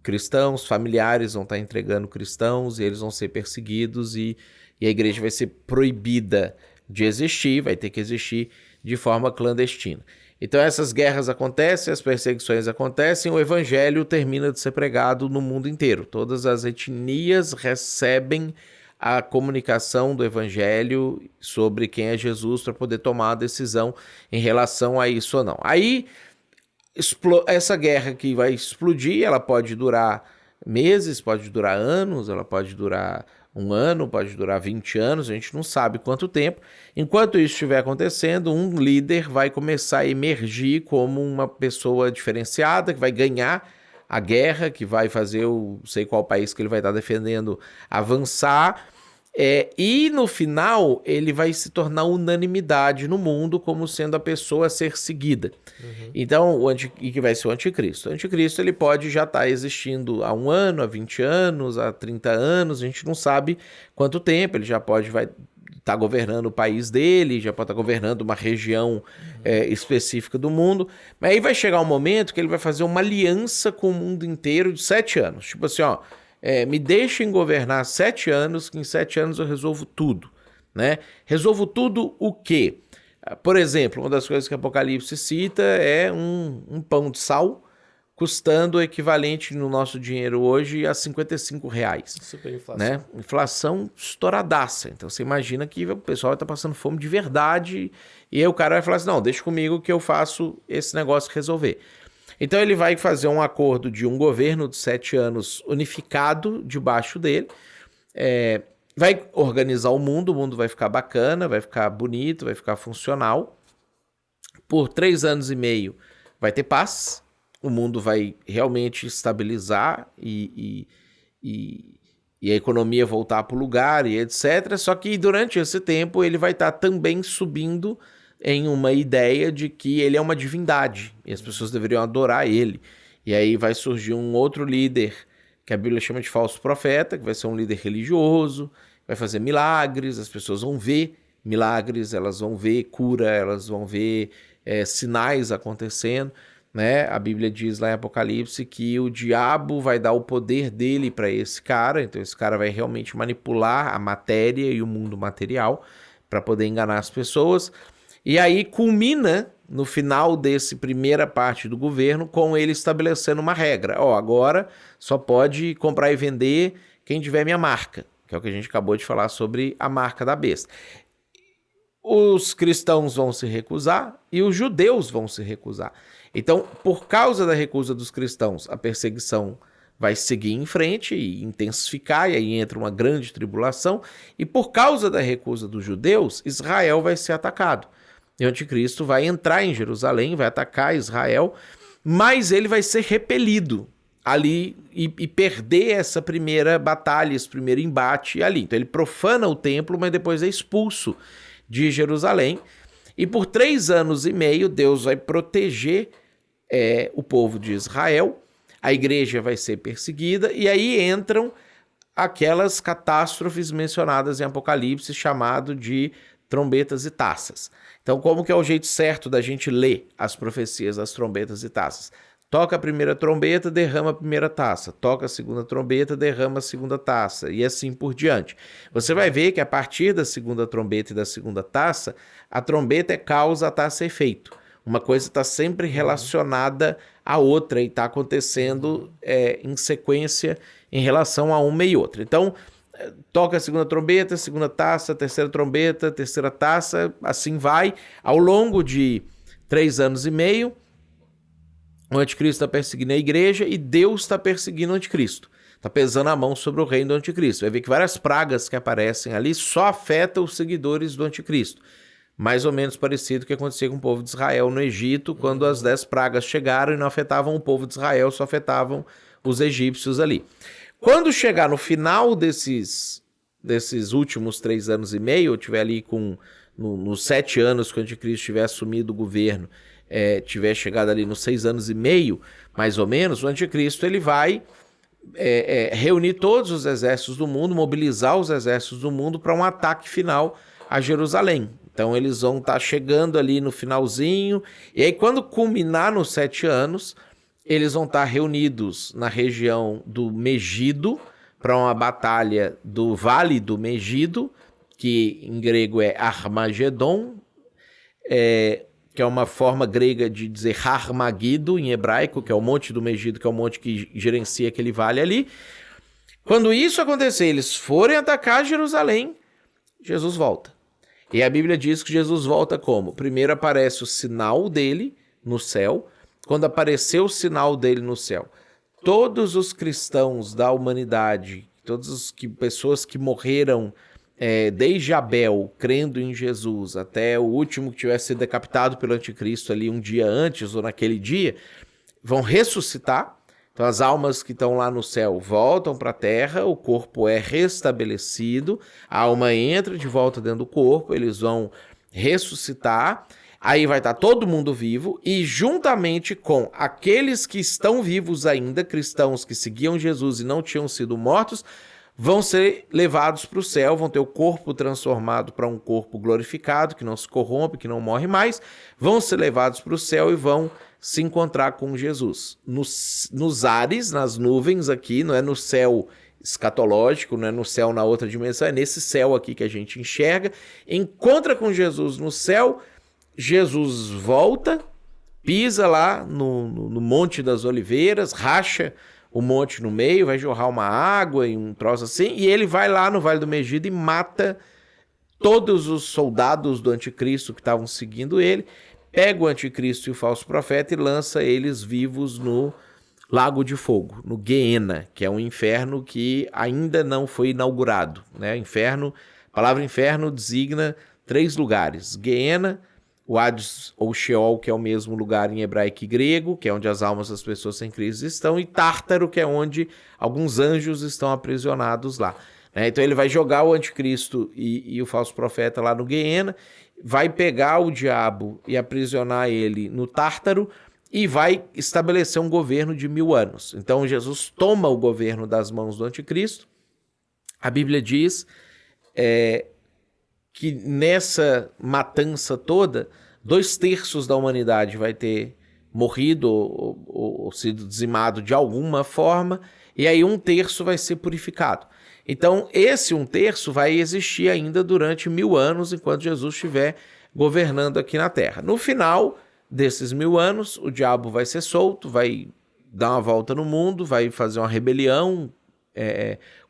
cristãos, familiares vão estar entregando cristãos, e eles vão ser perseguidos, e a igreja vai ser proibida de existir, vai ter que existir de forma clandestina. Então essas guerras acontecem, as perseguições acontecem, o evangelho termina de ser pregado no mundo inteiro. Todas as etnias recebem a comunicação do evangelho sobre quem é Jesus para poder tomar a decisão em relação a isso ou não. Aí essa guerra que vai explodir, ela pode durar meses, pode durar anos, ela pode durar 1 ano, pode durar 20 anos, a gente não sabe quanto tempo. Enquanto isso estiver acontecendo, um líder vai começar a emergir como uma pessoa diferenciada, que vai ganhar a guerra, que vai fazer o sei qual país que ele vai estar defendendo avançar, e no final ele vai se tornar unanimidade no mundo como sendo a pessoa a ser seguida. Então, e que vai ser o anticristo. O anticristo ele pode já estar existindo há 1 ano, há 20 anos, há 30 anos, a gente não sabe quanto tempo, ele já vai estar governando o país dele, já pode estar governando uma região específica do mundo, mas aí vai chegar um momento que ele vai fazer uma aliança com o mundo inteiro de 7 anos, tipo assim, me deixem governar 7 anos, que em 7 anos eu resolvo tudo, né? Resolvo tudo o quê? Por exemplo, uma das coisas que Apocalipse cita é um pão de sal custando o equivalente no nosso dinheiro hoje a R$55. Super inflação. Né? Inflação estouradaça. Então você imagina que o pessoal está passando fome de verdade e aí o cara vai falar assim, não, deixa comigo que eu faço esse negócio resolver. Então ele vai fazer um acordo de um governo de 7 anos unificado debaixo dele, vai organizar o mundo vai ficar bacana, vai ficar bonito, vai ficar funcional. Por 3 anos e meio vai ter paz, o mundo vai realmente estabilizar e a economia voltar para o lugar e etc. Só que durante esse tempo ele vai estar também subindo em uma ideia de que ele é uma divindade e as pessoas deveriam adorar ele. E aí vai surgir um outro líder que a Bíblia chama de falso profeta, que vai ser um líder religioso, vai fazer milagres, as pessoas vão ver milagres, elas vão ver cura, elas vão ver sinais acontecendo, né? A Bíblia diz lá em Apocalipse que o diabo vai dar o poder dele para esse cara, então esse cara vai realmente manipular a matéria e o mundo material para poder enganar as pessoas. E aí culmina no final dessa primeira parte do governo com ele estabelecendo uma regra. Agora só pode comprar e vender quem tiver minha marca, que é o que a gente acabou de falar sobre a marca da besta. Os cristãos vão se recusar e os judeus vão se recusar. Então, por causa da recusa dos cristãos, a perseguição vai seguir em frente e intensificar, e aí entra uma grande tribulação. E por causa da recusa dos judeus, Israel vai ser atacado. E o anticristo vai entrar em Jerusalém, vai atacar Israel, mas ele vai ser repelido ali e perder essa primeira batalha, esse primeiro embate ali. Então ele profana o templo, mas depois é expulso de Jerusalém. E por 3 anos e meio, Deus vai proteger o povo de Israel, a igreja vai ser perseguida, e aí entram aquelas catástrofes mencionadas em Apocalipse, chamado de trombetas e taças. Então, como que é o jeito certo da gente ler as profecias das trombetas e taças? Toca a primeira trombeta, derrama a primeira taça. Toca a segunda trombeta, derrama a segunda taça. E assim por diante. Você vai ver que a partir da segunda trombeta e da segunda taça, a trombeta é causa, a taça é efeito. Uma coisa está sempre relacionada à outra e está acontecendo em sequência em relação a uma e outra. Então, toca a segunda trombeta, segunda taça, terceira trombeta, terceira taça, assim vai. Ao longo de 3 anos e meio, o anticristo está perseguindo a igreja e Deus está perseguindo o anticristo. Está pesando a mão sobre o reino do anticristo. Vai ver que várias pragas que aparecem ali só afetam os seguidores do anticristo. Mais ou menos parecido com o que acontecia com o povo de Israel no Egito, quando as 10 pragas chegaram e não afetavam o povo de Israel, só afetavam os egípcios ali. Quando chegar no final desses últimos 3 anos e meio, eu estiver ali nos 7 anos que o anticristo tiver assumido o governo, tiver chegado ali nos 6 anos e meio, mais ou menos, o anticristo ele vai reunir todos os exércitos do mundo, mobilizar os exércitos do mundo para um ataque final a Jerusalém. Então eles vão estar chegando ali no finalzinho, e aí quando culminar nos 7 anos, eles vão estar reunidos na região do Megido, para uma batalha do Vale do Megido, que em grego é Armagedon, que é uma forma grega de dizer Harmagido em hebraico, que é o monte do Megido, que é o monte que gerencia aquele vale ali. Quando isso acontecer, eles forem atacar Jerusalém, Jesus volta. E a Bíblia diz que Jesus volta como? Primeiro aparece o sinal dele no céu. Quando apareceu o sinal dele no céu, todos os cristãos da humanidade, todas as pessoas que morreram desde Abel, crendo em Jesus, até o último que tivesse sido decapitado pelo anticristo ali um dia antes ou naquele dia, vão ressuscitar. Então as almas que estão lá no céu voltam para a terra, o corpo é restabelecido, a alma entra de volta dentro do corpo, eles vão ressuscitar, aí vai estar todo mundo vivo e juntamente com aqueles que estão vivos ainda, cristãos que seguiam Jesus e não tinham sido mortos, vão ser levados para o céu, vão ter o corpo transformado para um corpo glorificado, que não se corrompe, que não morre mais, vão ser levados para o céu e vão se encontrar com Jesus. Nos ares, nas nuvens aqui, não é no céu escatológico, não é no céu na outra dimensão, é nesse céu aqui que a gente enxerga, encontra com Jesus no céu, Jesus volta, pisa lá no Monte das Oliveiras, racha o monte no meio, vai jorrar uma água e um troço assim, e ele vai lá no Vale do Megido e mata todos os soldados do anticristo que estavam seguindo ele, pega o anticristo e o falso profeta e lança eles vivos no Lago de Fogo, no Guiena, que é um inferno que ainda não foi inaugurado, né? Inferno, a palavra inferno designa 3 lugares: Guiena, o Hades ou Sheol, que é o mesmo lugar em hebraico e grego, que é onde as almas das pessoas sem Cristo estão, e Tártaro, que é onde alguns anjos estão aprisionados lá. Então ele vai jogar o anticristo e o falso profeta lá no Guiena, vai pegar o diabo e aprisionar ele no Tártaro e vai estabelecer um governo de 1000 anos. Então Jesus toma o governo das mãos do anticristo. A Bíblia diz que nessa matança toda, 2/3 da humanidade vai ter morrido ou sido dizimado de alguma forma, e aí 1/3 vai ser purificado. Então, esse 1/3 vai existir ainda durante 1000 anos, enquanto Jesus estiver governando aqui na Terra. No final desses 1000 anos, o diabo vai ser solto, vai dar uma volta no mundo, vai fazer uma rebelião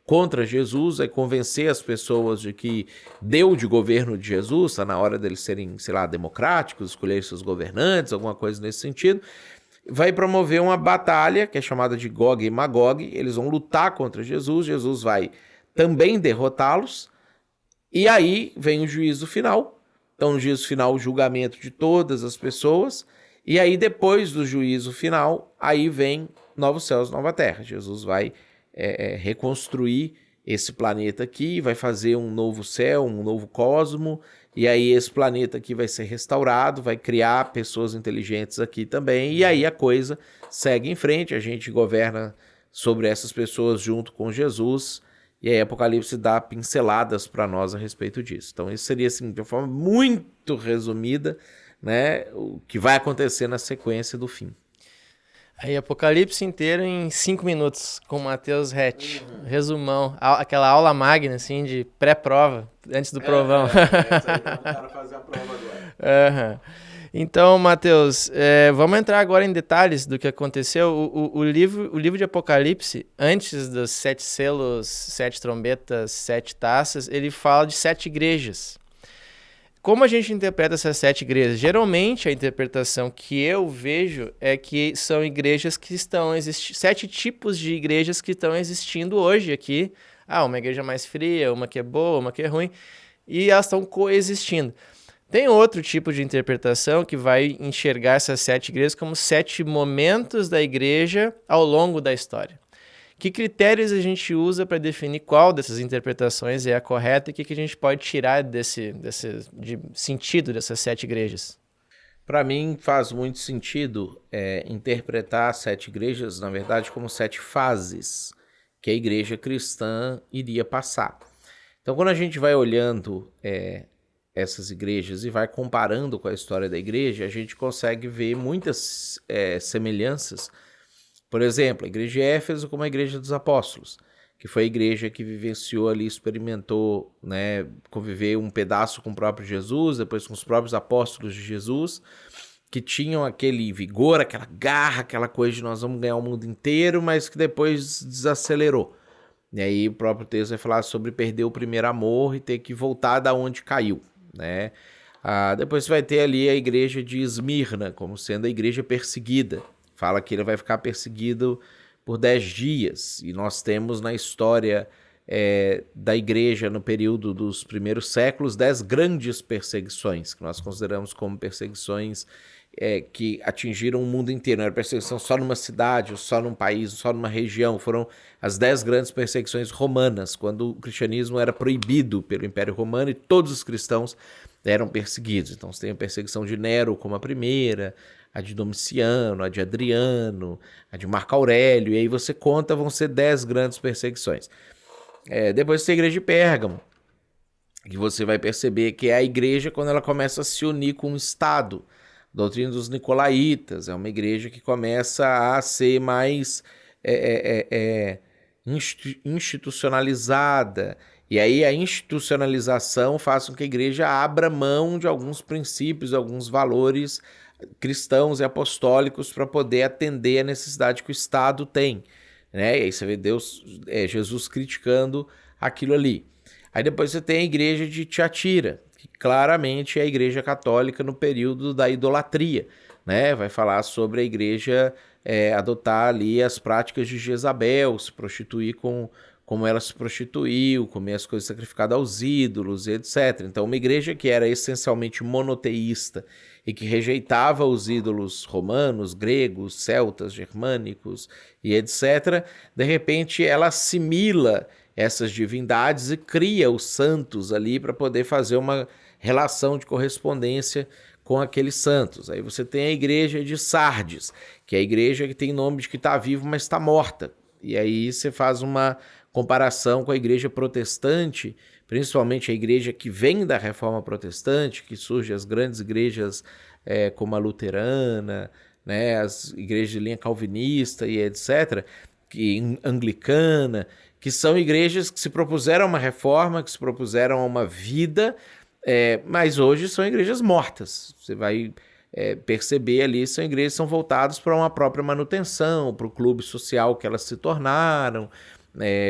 contra Jesus, vai convencer as pessoas de que deu de governo de Jesus, está na hora deles serem, sei lá, democráticos, escolher seus governantes, alguma coisa nesse sentido. Vai promover uma batalha, que é chamada de Gog e Magog, eles vão lutar contra Jesus, Jesus vai também derrotá-los, e aí vem o juízo final. Então, no juízo final, o julgamento de todas as pessoas, e aí depois do juízo final, aí vem novos céus, nova terra. Jesus vai reconstruir esse planeta aqui, vai fazer um novo céu, um novo cosmo, e aí esse planeta aqui vai ser restaurado, vai criar pessoas inteligentes aqui também, e aí a coisa segue em frente, a gente governa sobre essas pessoas junto com Jesus, e aí Apocalipse dá pinceladas para nós a respeito disso. Então isso seria, assim, de uma forma muito resumida, né, o que vai acontecer na sequência do fim. Aí Apocalipse inteiro em 5 minutos, com Mateus Rett. Resumão. Aquela aula magna, assim, de pré-prova, antes do provão. Isso aí, o cara fazer a prova agora. Então, Mateus, vamos entrar agora em detalhes do que aconteceu. O livro de Apocalipse, antes dos 7 selos, 7 trombetas, 7 taças, ele fala de 7 igrejas. Como a gente interpreta essas 7 igrejas? Geralmente, a interpretação que eu vejo é que são igrejas que estão existindo, 7 tipos de igrejas que estão existindo hoje aqui. Uma igreja mais fria, uma que é boa, uma que é ruim, e elas estão coexistindo. Tem outro tipo de interpretação que vai enxergar essas 7 igrejas como 7 momentos da igreja ao longo da história. Que critérios a gente usa para definir qual dessas interpretações é a correta e o que a gente pode tirar de sentido dessas 7 igrejas? Para mim faz muito sentido interpretar as 7 igrejas, na verdade, como 7 fases que a igreja cristã iria passar. Então, quando a gente vai olhando essas igrejas e vai comparando com a história da igreja, a gente consegue ver muitas semelhanças. Por exemplo, a igreja de Éfeso como a igreja dos apóstolos, que foi a igreja que vivenciou ali, experimentou, né, conviver um pedaço com o próprio Jesus, depois com os próprios apóstolos de Jesus, que tinham aquele vigor, aquela garra, aquela coisa de nós vamos ganhar o mundo inteiro, mas que depois desacelerou. E aí o próprio texto vai falar sobre perder o primeiro amor e ter que voltar da onde caiu, né? Depois você vai ter ali a igreja de Esmirna, como sendo a igreja perseguida. Fala que ele vai ficar perseguido por 10 dias. E nós temos na história da igreja, no período dos primeiros séculos, 10 grandes perseguições, que nós consideramos como perseguições que atingiram o mundo inteiro. Não era perseguição só numa cidade, ou só num país, ou só numa região. Foram as 10 grandes perseguições romanas, quando o cristianismo era proibido pelo Império Romano e todos os cristãos eram perseguidos. Então você tem a perseguição de Nero como a primeira, a de Domiciano, a de Adriano, a de Marco Aurélio, e aí você conta, vão ser 10 grandes perseguições. Depois tem a igreja de Pérgamo, que você vai perceber que é a igreja quando ela começa a se unir com o Estado. A doutrina dos Nicolaítas é uma igreja que começa a ser mais institucionalizada, e aí a institucionalização faz com que a igreja abra mão de alguns princípios, alguns valores cristãos e apostólicos para poder atender a necessidade que o Estado tem, né? E aí você vê Jesus criticando aquilo ali. Aí depois você tem a igreja de Tiatira, que claramente é a igreja católica no período da idolatria, né? Vai falar sobre a igreja adotar ali as práticas de Jezabel, se prostituir como ela se prostituiu, comer as coisas sacrificadas aos ídolos, etc. Então, uma igreja que era essencialmente monoteísta e que rejeitava os ídolos romanos, gregos, celtas, germânicos e etc., de repente ela assimila essas divindades e cria os santos ali para poder fazer uma relação de correspondência com aqueles santos. Aí você tem a igreja de Sardes, que é a igreja que tem nome de que está vivo, mas está morta. E aí você faz uma comparação com a igreja protestante, principalmente a igreja que vem da reforma protestante, que surge as grandes igrejas como a luterana, né, as igrejas de linha calvinista e etc., anglicana, que são igrejas que se propuseram uma reforma, que se propuseram uma vida, mas hoje são igrejas mortas. Você vai perceber ali, são igrejas que são voltadas para uma própria manutenção, para o clube social que elas se tornaram.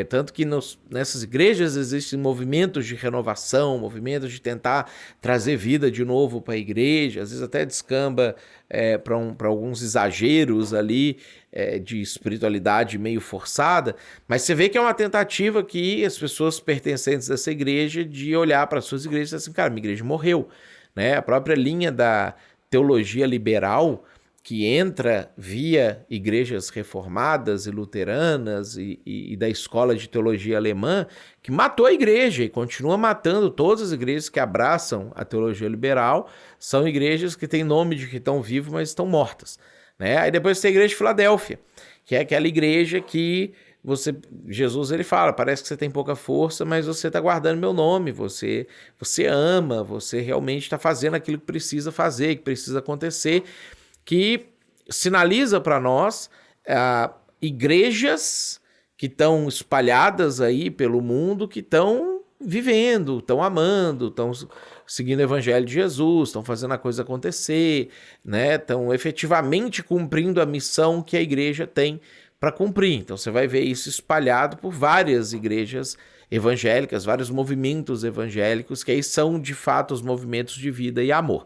Tanto que nessas igrejas existem movimentos de renovação, movimentos de tentar trazer vida de novo para a igreja, às vezes até descamba para alguns exageros ali de espiritualidade meio forçada, mas você vê que é uma tentativa que as pessoas pertencentes a essa igreja de olhar para as suas igrejas e dizer assim, cara, minha igreja morreu, né? A própria linha da teologia liberal, que entra via igrejas reformadas e luteranas e da escola de teologia alemã, que matou a igreja e continua matando todas as igrejas que abraçam a teologia liberal, são igrejas que têm nome de que estão vivas, mas estão mortas, né? Aí depois tem a igreja de Filadélfia, que é aquela igreja que Jesus ele fala, parece que você tem pouca força, mas você está guardando meu nome, você ama, você realmente está fazendo aquilo que precisa fazer, que precisa acontecer, que sinaliza para nós igrejas que estão espalhadas aí pelo mundo, que estão vivendo, estão amando, estão seguindo o evangelho de Jesus, estão fazendo a coisa acontecer, né? Estão efetivamente cumprindo a missão que a igreja tem para cumprir. Então você vai ver isso espalhado por várias igrejas evangélicas, vários movimentos evangélicos, que aí são de fato os movimentos de vida e amor.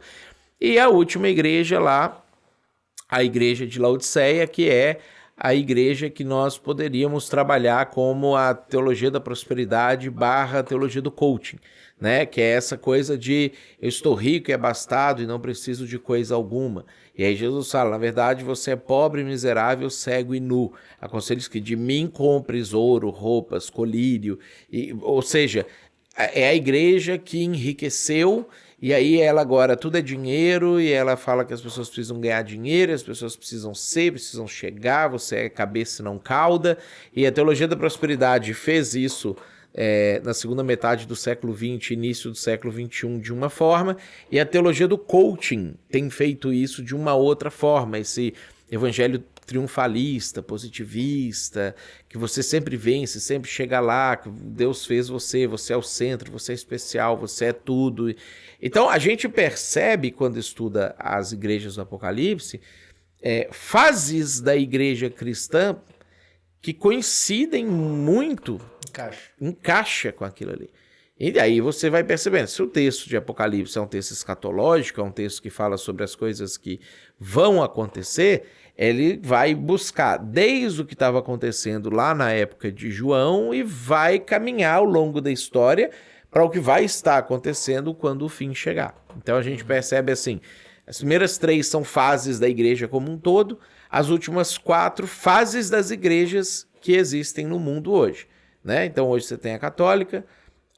E a última igreja lá, a igreja de Laodiceia, que é a igreja que nós poderíamos trabalhar como a teologia da prosperidade / teologia do coaching, né? Que é essa coisa de eu estou rico e abastado e não preciso de coisa alguma. E aí Jesus fala, na verdade você é pobre, miserável, cego e nu. Aconselho que de mim compres ouro, roupas, colírio. Ou seja, é a igreja que enriqueceu. E aí ela agora, tudo é dinheiro, e ela fala que as pessoas precisam ganhar dinheiro, as pessoas precisam chegar, você é cabeça e não cauda. E a teologia da prosperidade fez isso na segunda metade do século XX, início do século XXI de uma forma, e a teologia do coaching tem feito isso de uma outra forma, esse evangelho triunfalista, positivista, que você sempre vence, sempre chega lá, que Deus fez você é o centro, você é especial, você é tudo. Então a gente percebe quando estuda as igrejas do Apocalipse, fases da igreja cristã que coincidem muito, encaixa com aquilo ali. E aí você vai percebendo, se o texto de Apocalipse é um texto escatológico, é um texto que fala sobre as coisas que vão acontecer, ele vai buscar desde o que estava acontecendo lá na época de João e vai caminhar ao longo da história para o que vai estar acontecendo quando o fim chegar. Então a gente percebe assim, as primeiras 3 são fases da igreja como um todo, as últimas 4 fases das igrejas que existem no mundo hoje, né? Então hoje você tem a católica,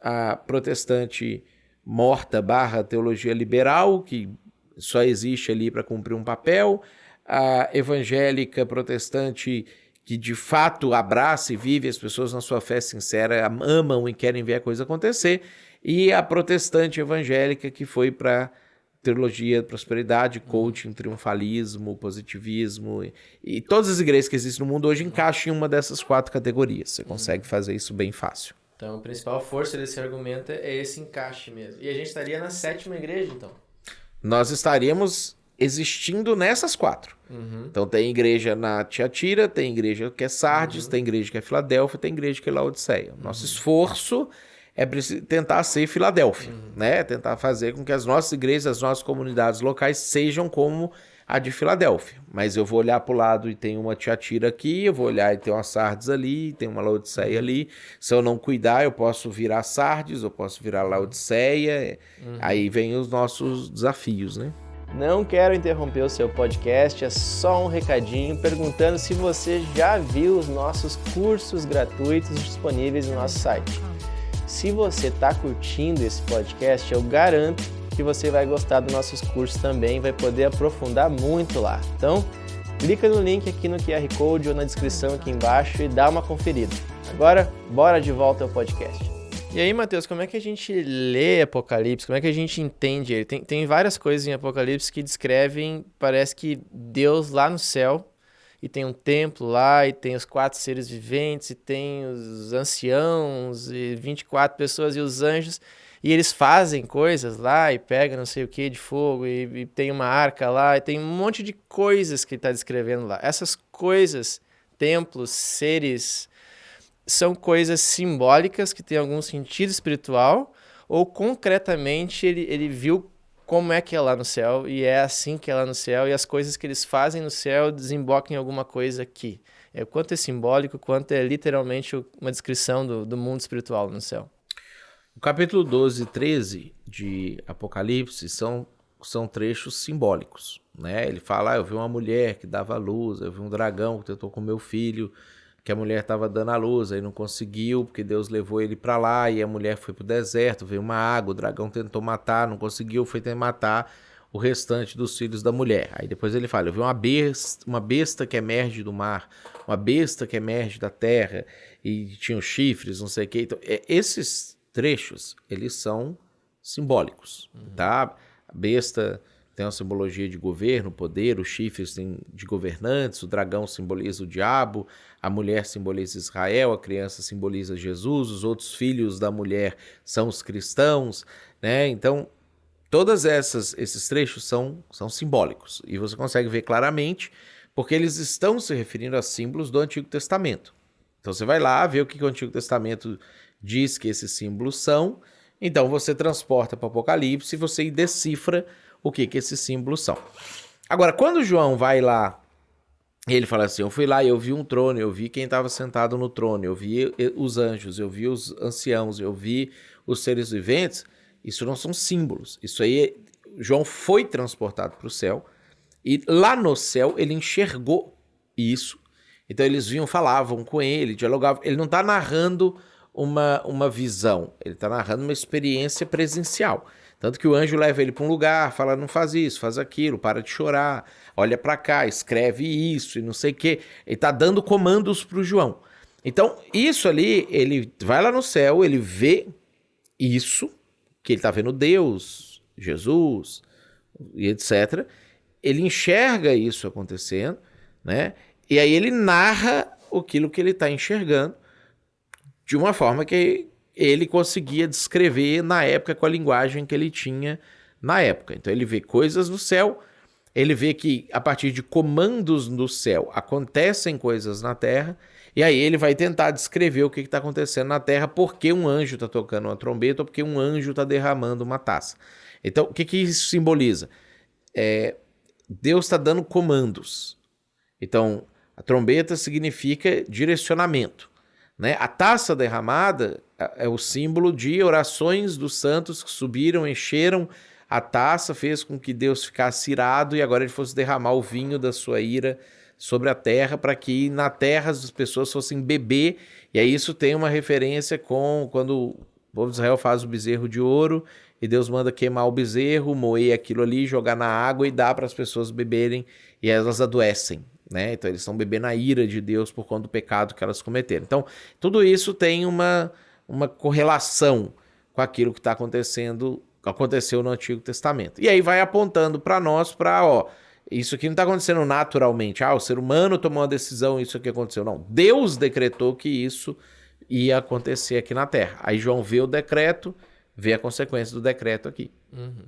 a protestante morta / teologia liberal, que só existe ali para cumprir um papel, a evangélica protestante que de fato abraça e vive as pessoas na sua fé sincera, amam e querem ver a coisa acontecer, e a protestante evangélica que foi para teologia, prosperidade, coaching, triunfalismo, positivismo, e todas as igrejas que existem no mundo hoje encaixam em uma dessas 4 categorias. Você consegue fazer isso bem fácil. Então a principal força desse argumento é esse encaixe mesmo. E a gente estaria na 7ª igreja, então? Nós estaríamos existindo nessas 4. Então tem igreja na Tiatira, tem igreja que é Sardes, tem igreja que é Filadélfia, tem igreja que é Laodiceia. Nosso esforço é tentar ser Filadélfia, né? Tentar fazer com que as nossas igrejas, as nossas comunidades locais sejam como a de Filadélfia. Mas eu vou olhar para o lado e tem uma Tiatira aqui, eu vou olhar e tem uma Sardes ali, tem uma Laodiceia ali. Se eu não cuidar, eu posso virar Sardes, eu posso virar Laodiceia. Aí vem os nossos desafios, né? Não quero interromper o seu podcast, é só um recadinho perguntando se você já viu os nossos cursos gratuitos disponíveis no nosso site. Se você está curtindo esse podcast, eu garanto que você vai gostar dos nossos cursos também, vai poder aprofundar muito lá. Então, clica no link aqui no QR Code ou na descrição aqui embaixo e dá uma conferida. Agora, bora de volta ao podcast. E aí, Matheus, como é que a gente lê Apocalipse? Como é que a gente entende ele? Tem várias coisas em Apocalipse que descrevem, parece que Deus lá no céu, e tem um templo lá, e tem os 4 seres viventes, e tem os anciãos, e 24 pessoas, e os anjos, e eles fazem coisas lá, e pegam não sei o que de fogo, e tem uma arca lá, e tem um monte de coisas que ele está descrevendo lá. Essas coisas, templos, seres, são coisas simbólicas que têm algum sentido espiritual, ou concretamente ele viu como é que é lá no céu, e é assim que é lá no céu, e as coisas que eles fazem no céu desembocam em alguma coisa aqui. Quanto é simbólico, quanto é literalmente uma descrição do mundo espiritual no céu. O capítulo 12 e 13 de Apocalipse são trechos simbólicos, né? Ele fala, eu vi uma mulher que dava à luz, eu vi um dragão que tentou comer o filho, que a mulher estava dando à luz, aí não conseguiu, porque Deus levou ele para lá, e a mulher foi para o deserto, veio uma água, o dragão tentou matar, não conseguiu, foi tentar matar o restante dos filhos da mulher. Aí depois ele fala, eu vi uma besta que emerge do mar, uma besta que emerge da terra, e tinha os chifres, não sei o que. Então, esses trechos, eles são simbólicos, tá? A besta tem uma simbologia de governo, poder, os chifres tem de governantes, o dragão simboliza o diabo, a mulher simboliza Israel, a criança simboliza Jesus, os outros filhos da mulher são os cristãos, né? Então, todos esses trechos são simbólicos, e você consegue ver claramente, porque eles estão se referindo a símbolos do Antigo Testamento. Então, você vai lá ver o que o Antigo Testamento diz que esses símbolos são, então você transporta para o Apocalipse e você decifra o que esses símbolos são. Agora, quando João vai lá, ele fala assim, eu fui lá e eu vi um trono, eu vi quem estava sentado no trono, eu vi os anjos, eu vi os anciãos, eu vi os seres viventes, isso não são símbolos. Isso aí, João foi transportado para o céu e lá no céu ele enxergou isso. Então eles vinham, falavam com ele, dialogavam. Ele não está narrando uma visão, ele está narrando uma experiência presencial. Tanto que o anjo leva ele para um lugar, fala, não faz isso, faz aquilo, para de chorar, olha para cá, escreve isso e não sei o quê. Ele está dando comandos para o João. Então, isso ali, ele vai lá no céu, ele vê isso, que ele está vendo Deus, Jesus e etc. Ele enxerga isso acontecendo, né? E aí ele narra aquilo que ele está enxergando de uma forma que ele conseguia descrever na época com a linguagem que ele tinha na época. Então ele vê coisas no céu, ele vê que a partir de comandos no céu acontecem coisas na terra, e aí ele vai tentar descrever o que está acontecendo na terra, porque um anjo está tocando uma trombeta ou porque um anjo está derramando uma taça. Então o que isso simboliza? Deus está dando comandos. Então a trombeta significa direcionamento, né? A taça derramada é o símbolo de orações dos santos que subiram, encheram a taça, fez com que Deus ficasse irado e agora ele fosse derramar o vinho da sua ira sobre a terra, para que na terra as pessoas fossem beber. E aí isso tem uma referência com quando o povo de Israel faz o bezerro de ouro e Deus manda queimar o bezerro, moer aquilo ali, jogar na água e dar para as pessoas beberem e elas adoecem, né? Então eles estão bebendo a ira de Deus por conta do pecado que elas cometeram. Então tudo isso tem uma correlação com aquilo que aconteceu no Antigo Testamento. E aí vai apontando para nós, isso aqui não está acontecendo naturalmente. O ser humano tomou uma decisão, isso aqui aconteceu. Não, Deus decretou que isso ia acontecer aqui na Terra. Aí João vê o decreto, vê a consequência do decreto aqui.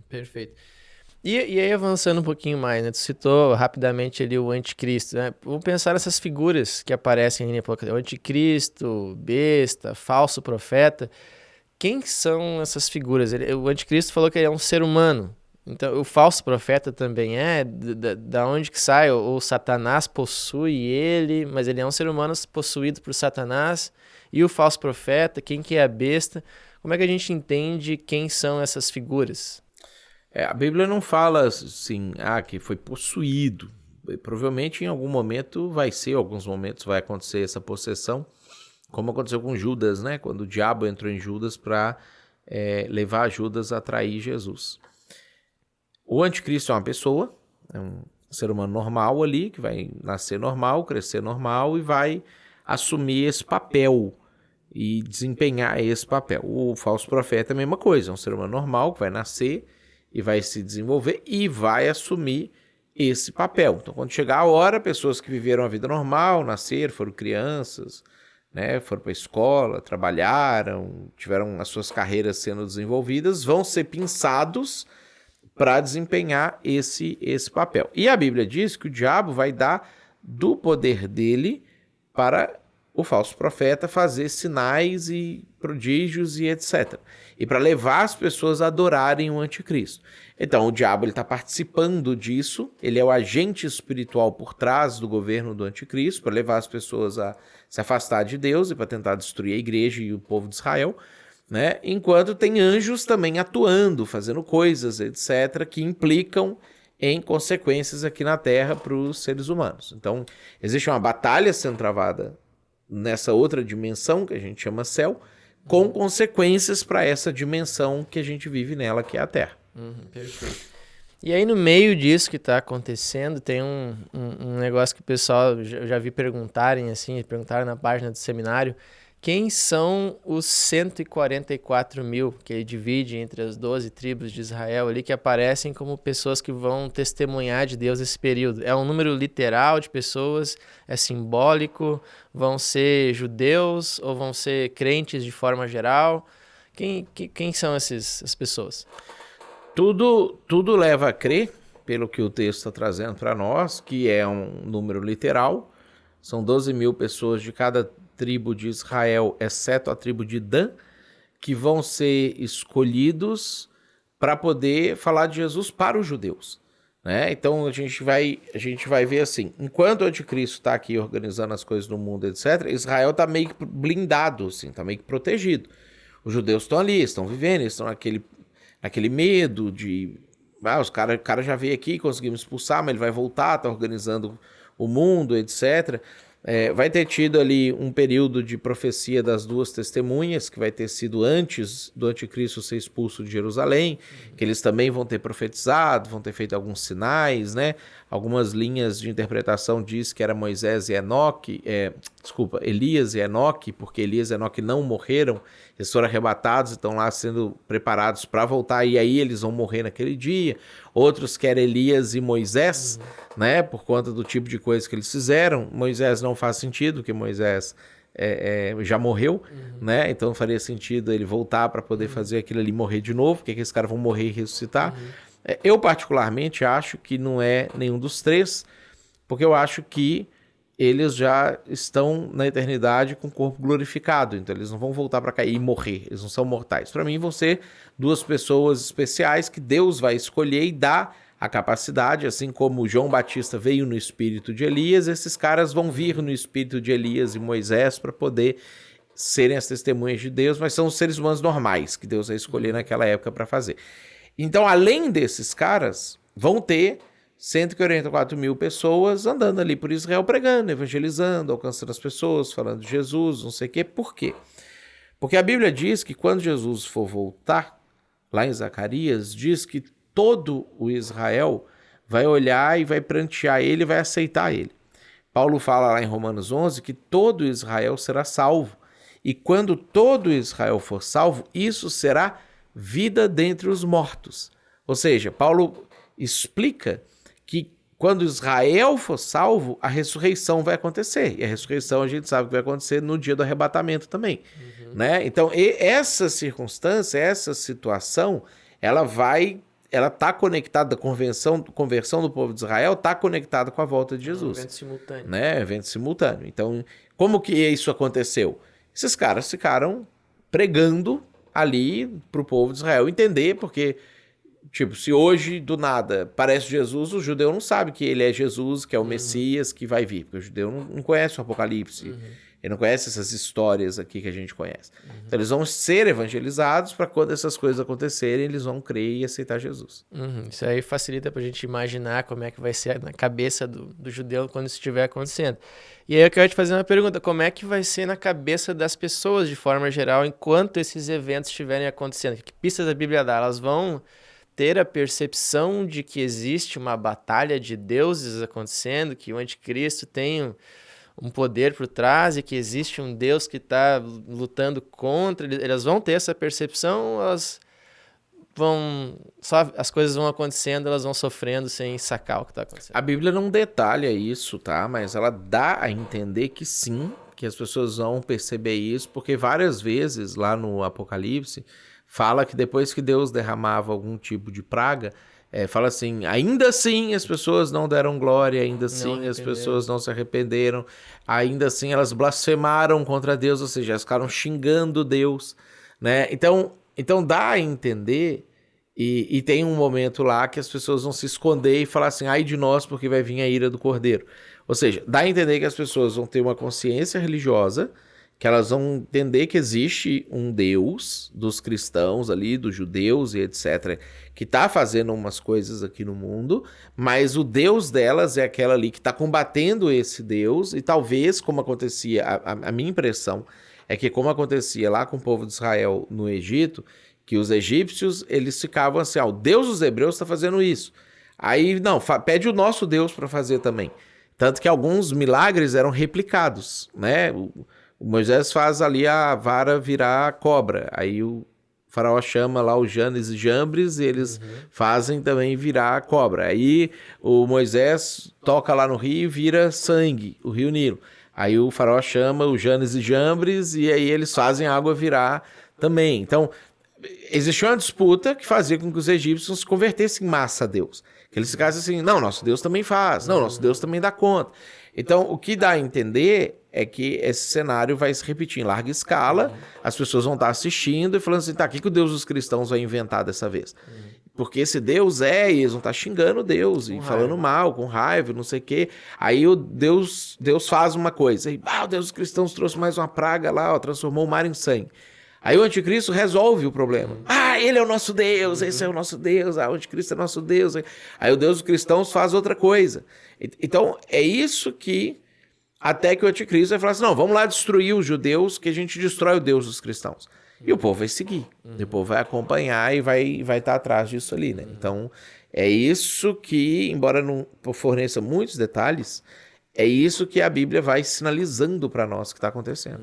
Perfeito. E aí avançando um pouquinho mais, né? Tu citou rapidamente ali o anticristo, né? Vamos pensar nessas figuras que aparecem ali, o anticristo, besta, falso profeta. Quem são essas figuras? O anticristo falou que ele é um ser humano. Então, o falso profeta também é? Da onde que sai? O Satanás possui ele, mas ele é um ser humano possuído por Satanás. E o falso profeta, quem que é a besta? Como é que a gente entende quem são essas figuras? A Bíblia não fala assim, que foi possuído. Provavelmente em algum momento alguns momentos vai acontecer essa possessão, como aconteceu com Judas, né? Quando o diabo entrou em Judas para levar Judas a trair Jesus. O anticristo é uma pessoa, é um ser humano normal ali, que vai nascer normal, crescer normal e vai assumir esse papel e desempenhar esse papel. O falso profeta é a mesma coisa, é um ser humano normal que vai nascer e vai se desenvolver e vai assumir esse papel. Então, quando chegar a hora, pessoas que viveram a vida normal, nasceram, foram crianças, né, foram para a escola, trabalharam, tiveram as suas carreiras sendo desenvolvidas, vão ser pinçados para desempenhar esse papel. E a Bíblia diz que o diabo vai dar do poder dele para o falso profeta fazer sinais e prodígios e etc. E para levar as pessoas a adorarem o anticristo. Então o diabo está participando disso, ele é o agente espiritual por trás do governo do anticristo, para levar as pessoas a se afastar de Deus e para tentar destruir a igreja e o povo de Israel, né? Enquanto tem anjos também atuando, fazendo coisas, etc., que implicam em consequências aqui na Terra para os seres humanos. Então existe uma batalha sendo travada nessa outra dimensão que a gente chama céu, com consequências para essa dimensão que a gente vive nela, que é a Terra. Perfeito. E aí no meio disso que está acontecendo, tem um negócio que o pessoal já vi perguntarem na página do seminário, Quem são os 144 mil que ele divide entre as 12 tribos de Israel ali, que aparecem como pessoas que vão testemunhar de Deus esse período? É um número literal de pessoas? É simbólico? Vão ser judeus ou vão ser crentes de forma geral? Quem são essas pessoas? Tudo leva a crer, pelo que o texto está trazendo para nós, que é um número literal. São 12 mil pessoas de cada tribo de Israel, exceto a tribo de Dan, que vão ser escolhidos para poder falar de Jesus para os judeus, né? Então a gente vai ver assim, enquanto o anticristo está aqui organizando as coisas no mundo, etc., Israel está meio que blindado, assim, está meio que protegido. Os judeus estão ali, estão vivendo, estão naquele medo de... o cara já veio aqui, conseguimos expulsar, mas ele vai voltar, está organizando o mundo, etc., vai ter tido ali um período de profecia das duas testemunhas, que vai ter sido antes do anticristo ser expulso de Jerusalém, que eles também vão ter profetizado, vão ter feito alguns sinais, né? Algumas linhas de interpretação diz que era Moisés e Enoque, Elias e Enoque, porque Elias e Enoque não morreram, eles foram arrebatados e estão lá sendo preparados para voltar, e aí eles vão morrer naquele dia. Outros que eram Elias e Moisés, né, por conta do tipo de coisa que eles fizeram. Moisés não faz sentido, porque Moisés já morreu, né, então faria sentido ele voltar para poder fazer aquilo ali, morrer de novo, porque aqueles caras vão morrer e ressuscitar. Eu particularmente acho que não é nenhum dos três, porque eu acho que eles já estão na eternidade com o corpo glorificado, então eles não vão voltar para cair e morrer, eles não são mortais. Para mim vão ser duas pessoas especiais que Deus vai escolher e dar a capacidade, assim como João Batista veio no espírito de Elias, esses caras vão vir no espírito de Elias e Moisés para poder serem as testemunhas de Deus, mas são os seres humanos normais que Deus vai escolher naquela época para fazer. Então, além desses caras, vão ter 144 mil pessoas andando ali por Israel pregando, evangelizando, alcançando as pessoas, falando de Jesus, não sei o quê. Por quê? Porque a Bíblia diz que quando Jesus for voltar, lá em Zacarias, diz que todo o Israel vai olhar e vai prantear ele e vai aceitar ele. Paulo fala lá em Romanos 11 que todo Israel será salvo. E quando todo Israel for salvo, isso será vida dentre os mortos. Ou seja, Paulo explica que quando Israel for salvo, a ressurreição vai acontecer. E a ressurreição a gente sabe que vai acontecer no dia do arrebatamento também. Né? Então, essa circunstância, essa situação, ela está conectada, a conversão do povo de Israel está conectada com a volta de Jesus. Um evento simultâneo. Né? Evento simultâneo. Então, como que isso aconteceu? Esses caras ficaram pregando ali para o povo de Israel entender, porque... Tipo, se hoje, do nada, parece Jesus, o judeu não sabe que ele é Jesus, que é o Messias que vai vir. Porque o judeu não conhece o Apocalipse. Ele não conhece essas histórias aqui que a gente conhece. Então, eles vão ser evangelizados para quando essas coisas acontecerem, eles vão crer e aceitar Jesus. Isso aí facilita para a gente imaginar como é que vai ser na cabeça do judeu quando isso estiver acontecendo. E aí eu quero te fazer uma pergunta. Como é que vai ser na cabeça das pessoas, de forma geral, enquanto esses eventos estiverem acontecendo? Que pistas a Bíblia dá? Elas vão ter a percepção de que existe uma batalha de deuses acontecendo, que o anticristo tem um poder por trás e que existe um Deus que está lutando contra. Elas vão ter essa percepção, as coisas vão acontecendo, elas vão sofrendo sem sacar o que está acontecendo. A Bíblia não detalha isso, tá? Mas ela dá a entender que sim, que as pessoas vão perceber isso, porque várias vezes lá no Apocalipse fala que depois que Deus derramava algum tipo de praga, fala assim, ainda assim as pessoas não deram glória, ainda assim as pessoas não se arrependeram, ainda assim elas blasfemaram contra Deus, ou seja, elas ficaram xingando Deus, né? Então dá a entender, e tem um momento lá que as pessoas vão se esconder e falar assim, ai de nós porque vai vir a ira do Cordeiro. Ou seja, dá a entender que as pessoas vão ter uma consciência religiosa, que elas vão entender que existe um Deus dos cristãos ali, dos judeus e etc., que está fazendo umas coisas aqui no mundo, mas o Deus delas é aquela ali que está combatendo esse Deus, e talvez, como acontecia, a minha impressão é que como acontecia lá com o povo de Israel no Egito, que os egípcios, eles ficavam assim, o Deus dos hebreus está fazendo isso. Aí, não, pede o nosso Deus para fazer também. Tanto que alguns milagres eram replicados, né? Moisés faz ali a vara virar cobra. Aí o faraó chama lá os Janes e Jambres e eles fazem também virar cobra. Aí o Moisés toca lá no rio e vira sangue, o rio Nilo. Aí o faraó chama os Janes e Jambres e aí eles fazem a água virar também. Então, existia uma disputa que fazia com que os egípcios se convertessem em massa a Deus. Que eles ficassem assim, não, nosso Deus também faz, não, nosso Deus também dá conta. Então, o que dá a entender é que esse cenário vai se repetir em larga escala, as pessoas vão estar assistindo e falando assim, tá, o que o Deus dos cristãos vai inventar dessa vez? Porque esse Deus e eles vão estar xingando Deus e falando mal, com raiva, não sei o quê. Aí o Deus faz uma coisa, e, o Deus dos cristãos trouxe mais uma praga lá, ó, transformou o mar em sangue. Aí o anticristo resolve o problema. Ele é o nosso Deus, esse é o nosso Deus, o anticristo é nosso Deus. Aí o Deus dos cristãos faz outra coisa. Então, é isso que, até que o anticristo vai falar assim, não, vamos lá destruir os judeus, que a gente destrói o Deus dos cristãos. E o povo vai seguir, o povo vai acompanhar e vai estar atrás disso ali, né? Então, é isso que, embora não forneça muitos detalhes, é isso que a Bíblia vai sinalizando para nós que está acontecendo.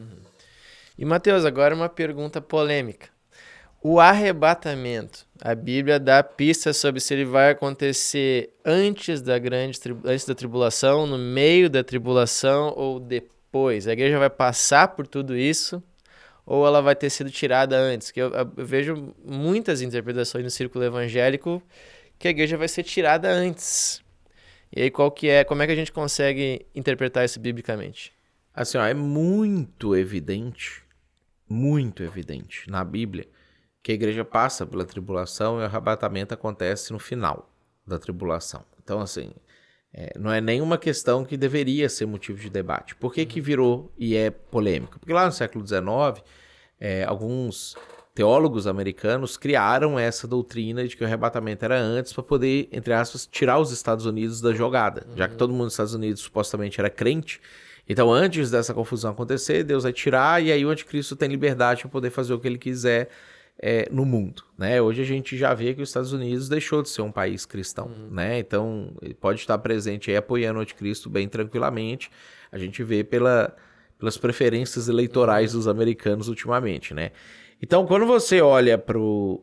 E, Mateus, agora uma pergunta polêmica. O arrebatamento, a Bíblia dá pistas sobre se ele vai acontecer antes da tribulação, no meio da tribulação ou depois? A igreja vai passar por tudo isso ou ela vai ter sido tirada antes? Que eu vejo muitas interpretações no círculo evangélico que a igreja vai ser tirada antes. E aí como é que a gente consegue interpretar isso biblicamente? Assim, é muito evidente na Bíblia que a igreja passa pela tribulação e o arrebatamento acontece no final da tribulação. Então, assim, não é nenhuma questão que deveria ser motivo de debate. Por que virou e é polêmico? Porque lá no século XIX, alguns teólogos americanos criaram essa doutrina de que o arrebatamento era antes para poder, entre aspas, tirar os Estados Unidos da jogada. Já que todo mundo nos Estados Unidos supostamente era crente, então antes dessa confusão acontecer, Deus vai tirar e aí o anticristo tem liberdade para poder fazer o que ele quiser no mundo, né? Hoje a gente já vê que os Estados Unidos deixou de ser um país cristão, né? Então ele pode estar presente aí apoiando o anticristo bem tranquilamente. A gente vê pelas preferências eleitorais dos americanos ultimamente, né? Então quando você olha pro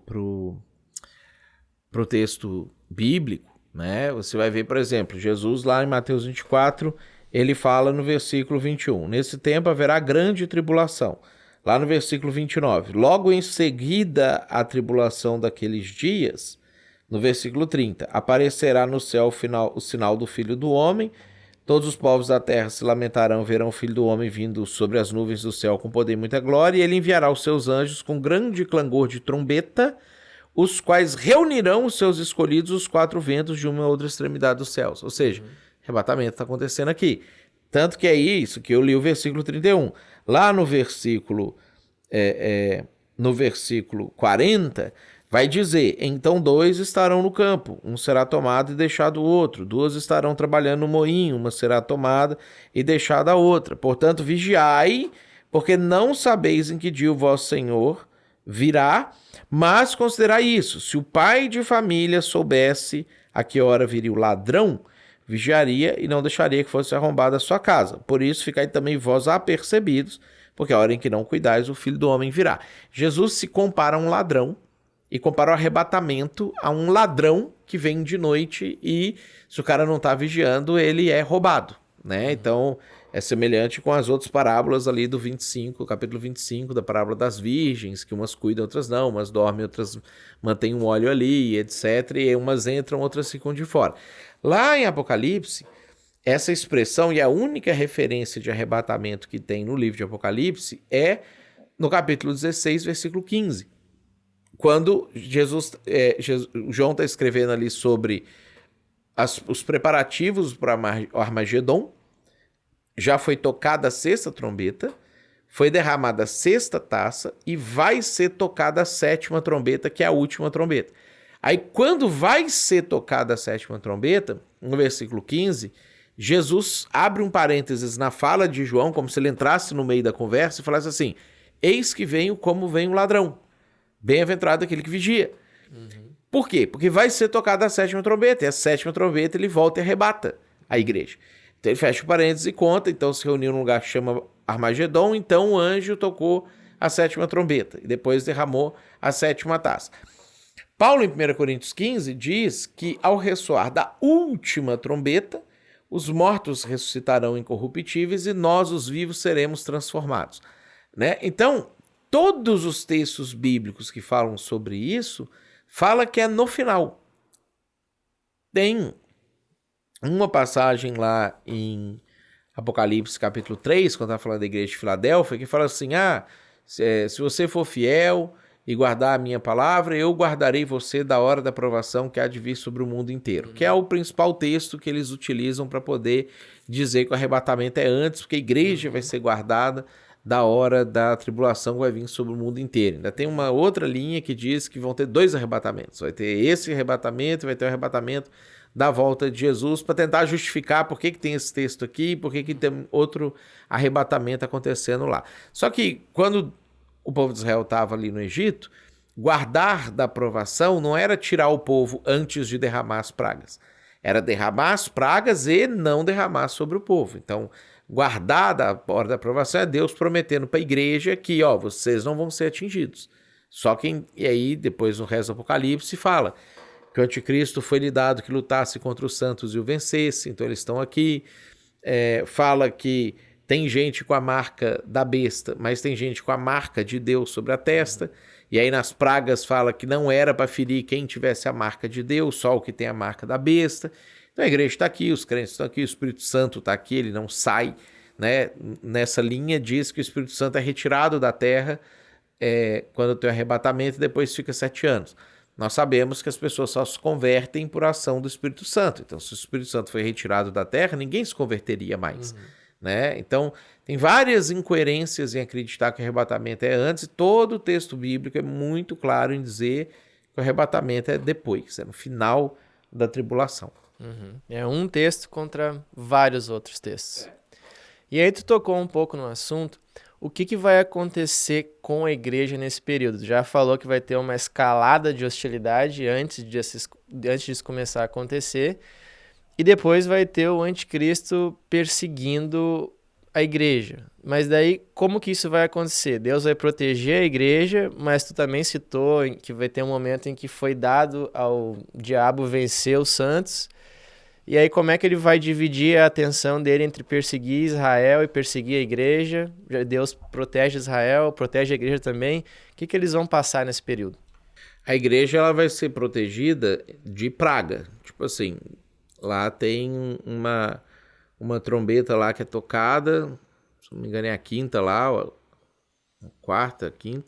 texto bíblico, né? Você vai ver, por exemplo, Jesus lá em Mateus 24, ele fala no versículo 21, nesse tempo haverá grande tribulação. Lá no versículo 29, logo em seguida a tribulação daqueles dias, no versículo 30, aparecerá no céu o sinal do Filho do Homem, todos os povos da terra se lamentarão, verão o Filho do Homem vindo sobre as nuvens do céu com poder e muita glória, e ele enviará os seus anjos com grande clangor de trombeta, os quais reunirão os seus escolhidos os quatro ventos de uma ou outra extremidade dos céus. Ou seja, arrebatamento está acontecendo aqui. Tanto que é isso que eu li o versículo 31. Lá no versículo 40, vai dizer, então 2 estarão no campo, um será tomado e deixado o outro, 2 estarão trabalhando no moinho, uma será tomada e deixada a outra. Portanto, vigiai, porque não sabeis em que dia o vosso Senhor virá, mas considerai isso, se o pai de família soubesse a que hora viria o ladrão, vigiaria e não deixaria que fosse arrombada a sua casa. Por isso, ficai também vós apercebidos, porque a hora em que não cuidais, o Filho do Homem virá. Jesus se compara a um ladrão e compara o arrebatamento a um ladrão que vem de noite e, se o cara não está vigiando, ele é roubado, né? Então, é semelhante com as outras parábolas ali do 25, capítulo 25, da parábola das virgens, que umas cuidam, outras não, umas dormem, outras mantêm um óleo ali, etc. E umas entram, outras ficam de fora. Lá em Apocalipse, essa expressão e a única referência de arrebatamento que tem no livro de Apocalipse é no capítulo 16, versículo 15. Quando João está escrevendo ali sobre os preparativos para o Armagedon, já foi tocada a sexta trombeta, foi derramada a sexta taça e vai ser tocada a sétima trombeta, que é a última trombeta. Aí, quando vai ser tocada a sétima trombeta, no versículo 15, Jesus abre um parênteses na fala de João, como se ele entrasse no meio da conversa e falasse assim, eis que venho como vem o ladrão, bem-aventurado aquele que vigia. Por quê? Porque vai ser tocada a sétima trombeta, e a sétima trombeta ele volta e arrebata a igreja. Então ele fecha o parênteses e conta, então se reuniu num lugar que chama Armagedon, então o anjo tocou a 7ª trombeta e depois derramou a 7ª taça. Paulo, em 1 Coríntios 15, diz que ao ressoar da última trombeta, os mortos ressuscitarão incorruptíveis e nós, os vivos, seremos transformados. Né? Então, todos os textos bíblicos que falam sobre isso, fala que é no final. Tem uma passagem lá em Apocalipse capítulo 3, quando está falando da igreja de Filadélfia, que fala assim, se você for fiel e guardar a minha palavra, eu guardarei você da hora da provação que há de vir sobre o mundo inteiro. Que é o principal texto que eles utilizam para poder dizer que o arrebatamento é antes, porque a igreja vai ser guardada da hora da tribulação que vai vir sobre o mundo inteiro. Ainda tem uma outra linha que diz que vão ter 2 arrebatamentos. Vai ter esse arrebatamento e vai ter o arrebatamento da volta de Jesus, para tentar justificar por que tem esse texto aqui, por que tem outro arrebatamento acontecendo lá. Só que quando o povo de Israel estava ali no Egito, guardar da provação não era tirar o povo antes de derramar as pragas. Era derramar as pragas e não derramar sobre o povo. Então, guardar da hora da provação é Deus prometendo para a igreja que, vocês não vão ser atingidos. Só que, e aí, depois no resto do Apocalipse, fala que o anticristo foi lhe dado que lutasse contra os santos e o vencesse. Então, eles estão aqui. Fala que tem gente com a marca da besta, mas tem gente com a marca de Deus sobre a testa. E aí nas pragas fala que não era para ferir quem tivesse a marca de Deus, só o que tem a marca da besta. Então a igreja está aqui, os crentes estão aqui, o Espírito Santo está aqui, ele não sai. Né? Nessa linha diz que o Espírito Santo é retirado da terra quando tem o arrebatamento e depois fica 7 anos. Nós sabemos que as pessoas só se convertem por ação do Espírito Santo. Então se o Espírito Santo foi retirado da terra, ninguém se converteria mais. Né? Então, tem várias incoerências em acreditar que o arrebatamento é antes, e todo o texto bíblico é muito claro em dizer que o arrebatamento é depois, é no final da tribulação. É um texto contra vários outros textos. E aí tu tocou um pouco no assunto, o que vai acontecer com a igreja nesse período? Tu já falou que vai ter uma escalada de hostilidade antes disso começar a acontecer, e depois vai ter o anticristo perseguindo a igreja. Mas daí, como que isso vai acontecer? Deus vai proteger a igreja, mas tu também citou que vai ter um momento em que foi dado ao diabo vencer os santos. E aí, como é que ele vai dividir a atenção dele entre perseguir Israel e perseguir a igreja? Deus protege Israel, protege a igreja também. O que eles vão passar nesse período? A igreja ela vai ser protegida de praga. Tipo assim, lá tem uma trombeta lá que é tocada, se não me engano é a 5ª lá, a 4ª, a 5ª.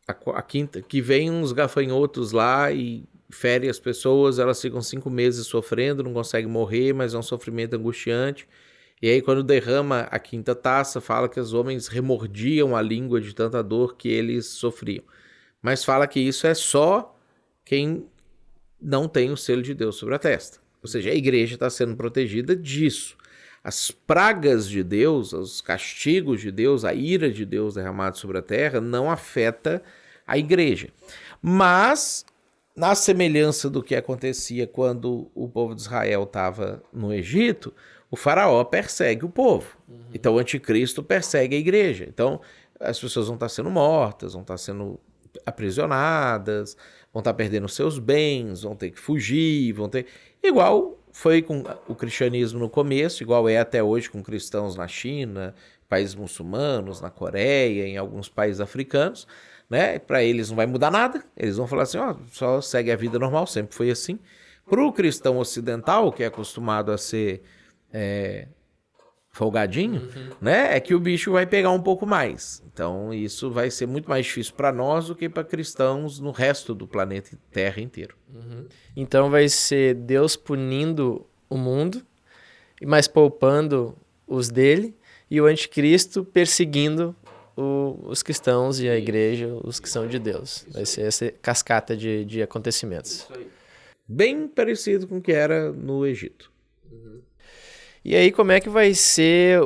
A 5ª, que vem uns gafanhotos lá e fere as pessoas, elas ficam 5 meses sofrendo, não conseguem morrer, mas é um sofrimento angustiante. E aí quando derrama a 5ª taça, fala que os homens remordiam a língua de tanta dor que eles sofriam. Mas fala que isso é só quem não tem o selo de Deus sobre a testa. Ou seja, a igreja está sendo protegida disso. As pragas de Deus, os castigos de Deus, a ira de Deus derramada sobre a terra não afeta a igreja. Mas, na semelhança do que acontecia quando o povo de Israel estava no Egito, o faraó persegue o povo. Então o anticristo persegue a igreja. Então as pessoas vão estar sendo mortas, vão estar sendo aprisionadas, vão estar perdendo seus bens, vão ter que fugir, igual foi com o cristianismo no começo, igual é até hoje com cristãos na China, países muçulmanos, na Coreia, em alguns países africanos, né? Para eles não vai mudar nada, eles vão falar assim, só segue a vida normal, sempre foi assim. Para o cristão ocidental, que é acostumado a ser folgadinho, né? É que o bicho vai pegar um pouco mais. Então isso vai ser muito mais difícil para nós do que para cristãos no resto do planeta Terra inteiro. Então vai ser Deus punindo o mundo, mas poupando os dele, e o anticristo perseguindo os cristãos e a igreja, os que são de Deus. Vai ser essa cascata de acontecimentos. Bem parecido com o que era no Egito. E aí, como é que vai ser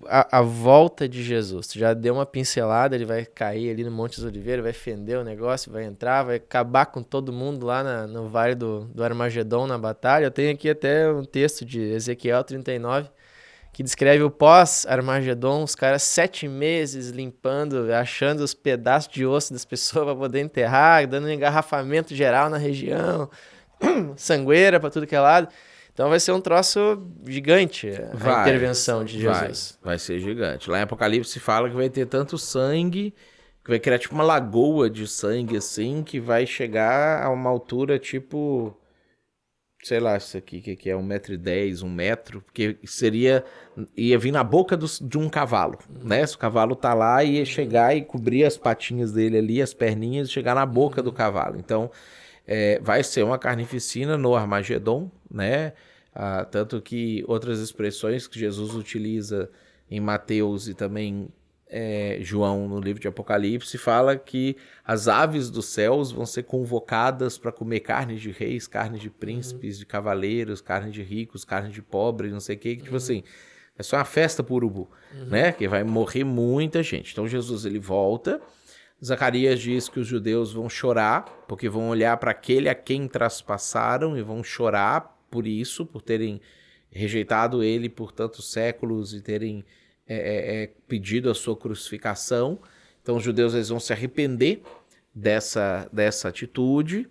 a volta de Jesus? Tu já deu uma pincelada, ele vai cair ali no Monte dos Oliveiras, vai fender o negócio, vai entrar, vai acabar com todo mundo lá no Vale do Armagedon, na batalha. Eu tenho aqui até um texto de Ezequiel 39, que descreve o pós-Armagedon, os caras 7 meses limpando, achando os pedaços de osso das pessoas para poder enterrar, dando um engarrafamento geral na região, sangueira para tudo que é lado. Então vai ser um troço gigante a intervenção de Jesus. Vai ser gigante. Lá em Apocalipse fala que vai ter tanto sangue, que vai criar tipo uma lagoa de sangue assim, que vai chegar a uma altura tipo, sei lá, isso aqui que é 1,10 m, 1 metro, porque ia vir na boca de um cavalo, né? Se o cavalo tá lá, ia chegar e cobrir as patinhas dele ali, as perninhas, e chegar na boca do cavalo. Então, vai ser uma carnificina no Armagedon, né? Tanto que outras expressões que Jesus utiliza em Mateus e também João no livro de Apocalipse fala que as aves dos céus vão ser convocadas para comer carne de reis, carne de príncipes, de cavaleiros, carne de ricos, carne de pobres, não sei o que, tipo assim, é só uma festa pro urubu, né? Que vai morrer muita gente. Então Jesus ele volta. Zacarias diz que os judeus vão chorar, porque vão olhar para aquele a quem traspassaram e vão chorar por isso, por terem rejeitado ele por tantos séculos e terem pedido a sua crucificação. Então os judeus eles vão se arrepender dessa atitude.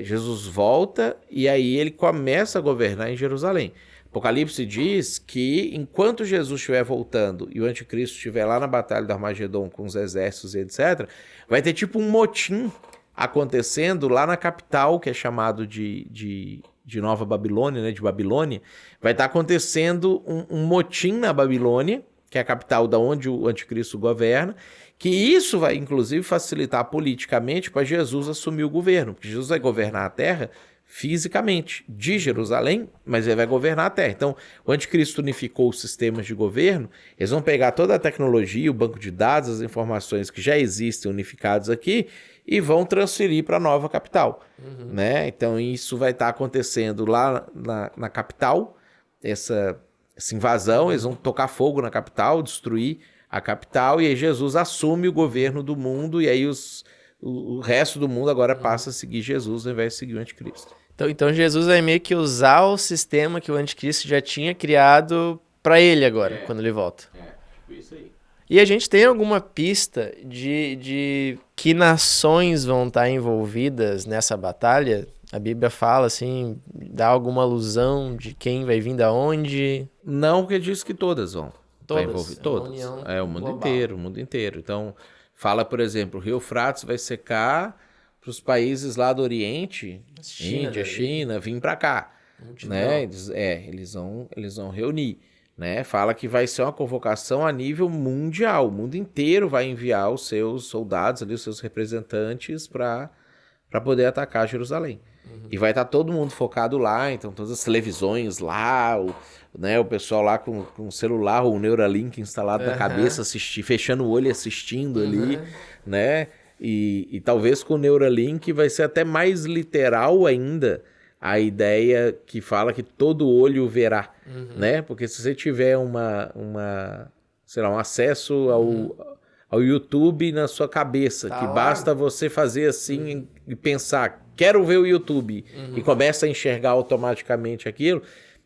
Jesus volta e aí ele começa a governar em Jerusalém. Apocalipse diz que enquanto Jesus estiver voltando e o anticristo estiver lá na batalha do Armagedon com os exércitos e etc., vai ter tipo um motim acontecendo lá na capital, que é chamado de Nova Babilônia, né, de Babilônia. Vai estar acontecendo um motim na Babilônia, que é a capital da onde o anticristo governa, que isso vai inclusive facilitar politicamente para Jesus assumir o governo, porque Jesus vai governar a terra fisicamente de Jerusalém, mas ele vai governar a terra. Então, o anticristo unificou os sistemas de governo, eles vão pegar toda a tecnologia, o banco de dados, as informações que já existem unificados aqui e vão transferir para a nova capital, né? Então, isso vai estar acontecendo lá na capital, essa invasão, eles vão tocar fogo na capital, destruir a capital, e aí Jesus assume o governo do mundo, e aí o resto do mundo agora passa a seguir Jesus ao invés de seguir o anticristo. Então Jesus vai meio que usar o sistema que o anticristo já tinha criado para ele agora, quando ele volta. Tipo isso aí. E a gente tem alguma pista de que nações vão estar envolvidas nessa batalha? A Bíblia fala assim, dá alguma alusão de quem vai vir da onde? Não, porque diz que todas vão. Todas? Todas. O mundo inteiro, o mundo inteiro. Então, fala, por exemplo, o Rio Eufrates vai secar para os países lá do Oriente, Índia, China, vir para cá, né? Eles vão reunir, né? Fala que vai ser uma convocação a nível mundial, o mundo inteiro vai enviar os seus soldados ali, os seus representantes para poder atacar Jerusalém. E vai estar todo mundo focado lá, então todas as televisões lá, o pessoal lá com o celular, o Neuralink instalado na cabeça, fechando o olho e assistindo ali, né? E talvez com o Neuralink vai ser até mais literal ainda a ideia que fala que todo olho verá, né? Porque se você tiver um acesso ao YouTube na sua cabeça, que basta você fazer assim e pensar, quero ver o YouTube, e começa a enxergar automaticamente aquilo,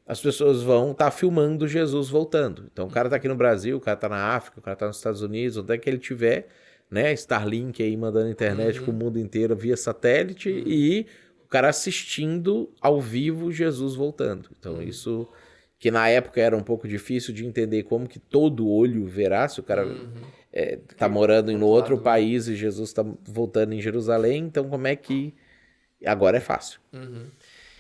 as pessoas vão estar filmando Jesus voltando. Então o cara tá aqui no Brasil, o cara tá na África, o cara tá nos Estados Unidos, onde é que ele tiver, né, Starlink aí mandando internet pro mundo inteiro via satélite, e o cara assistindo ao vivo Jesus voltando. Então isso, que na época era um pouco difícil de entender como que todo olho verá, se o cara tá morando em outro país e Jesus tá voltando em Jerusalém, então como é que... Agora é fácil.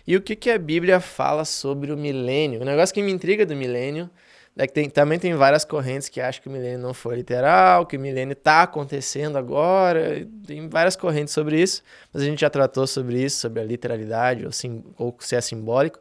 E o que a Bíblia fala sobre o milênio? O negócio que me intriga do milênio é que também tem várias correntes que acham que o milênio não foi literal, que o milênio está acontecendo agora. Tem várias correntes sobre isso, mas a gente já tratou sobre isso, sobre a literalidade, ou se é simbólico.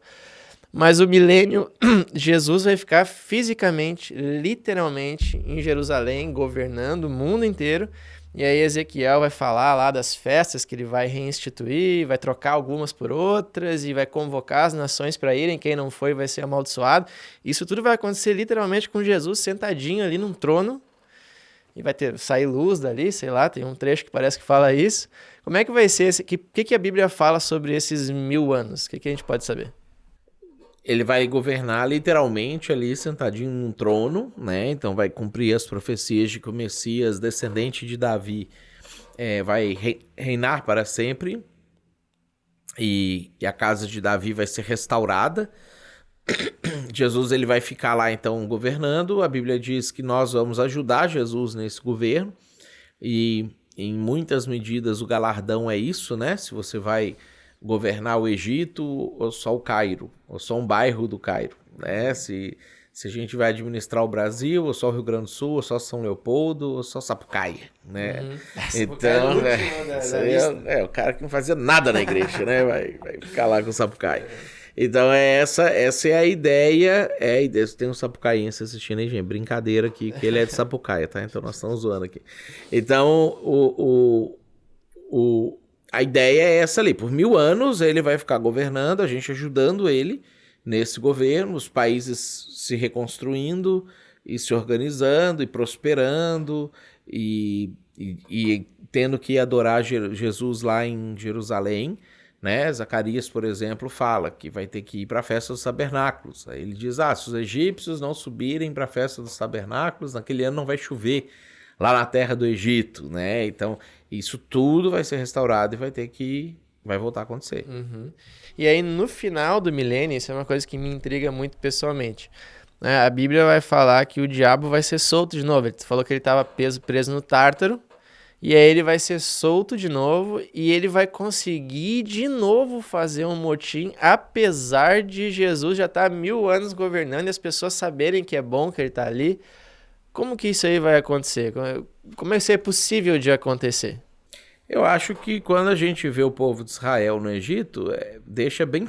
Mas o milênio, Jesus vai ficar fisicamente, literalmente, em Jerusalém, governando o mundo inteiro. E aí Ezequiel vai falar lá das festas que ele vai reinstituir, vai trocar algumas por outras e vai convocar as nações para irem. Quem não foi vai ser amaldiçoado. Isso tudo vai acontecer literalmente com Jesus sentadinho ali num trono. E vai sair luz dali, sei lá, tem um trecho que parece que fala isso. Como é que vai ser? O que a Bíblia fala sobre esses 1000 anos? O que a gente pode saber? Ele vai governar literalmente ali sentadinho num trono, né? Então vai cumprir as profecias de que o Messias, descendente de Davi, vai reinar para sempre. E a casa de Davi vai ser restaurada. Jesus ele vai ficar lá então governando. A Bíblia diz que nós vamos ajudar Jesus nesse governo. E em muitas medidas o galardão é isso, né? Se você vai governar o Egito ou só o Cairo, ou só um bairro do Cairo, né? Se a gente vai administrar o Brasil, ou só o Rio Grande do Sul, ou só São Leopoldo, ou só Sapucaia, né? Então, o cara que não fazia nada na igreja, né? Vai ficar lá com o Sapucaia. Então, essa é a ideia. Tem um sapucaiense assistindo aí, gente. Brincadeira aqui, que ele é de Sapucaia, tá? Então, nós estamos zoando aqui. Então, a ideia é essa ali. Por 1000 anos, ele vai ficar governando, a gente ajudando ele nesse governo, os países se reconstruindo e se organizando e prosperando e tendo que adorar Jesus lá em Jerusalém, né? Zacarias, por exemplo, fala que vai ter que ir para a festa dos tabernáculos. Aí ele diz, se os egípcios não subirem para a festa dos tabernáculos, naquele ano não vai chover lá na terra do Egito, né? Então, isso tudo vai ser restaurado e vai voltar a acontecer. Uhum. E aí, no final do milênio, isso é uma coisa que me intriga muito pessoalmente. A Bíblia vai falar que o diabo vai ser solto de novo. Ele falou que ele estava preso no Tártaro, e aí ele vai ser solto de novo, e ele vai conseguir de novo fazer um motim, apesar de Jesus já estar 1000 anos governando e as pessoas saberem que é bom que ele está ali. Como que isso aí vai acontecer? Como é que isso é possível de acontecer? Eu acho que quando a gente vê o povo de Israel no Egito, deixa bem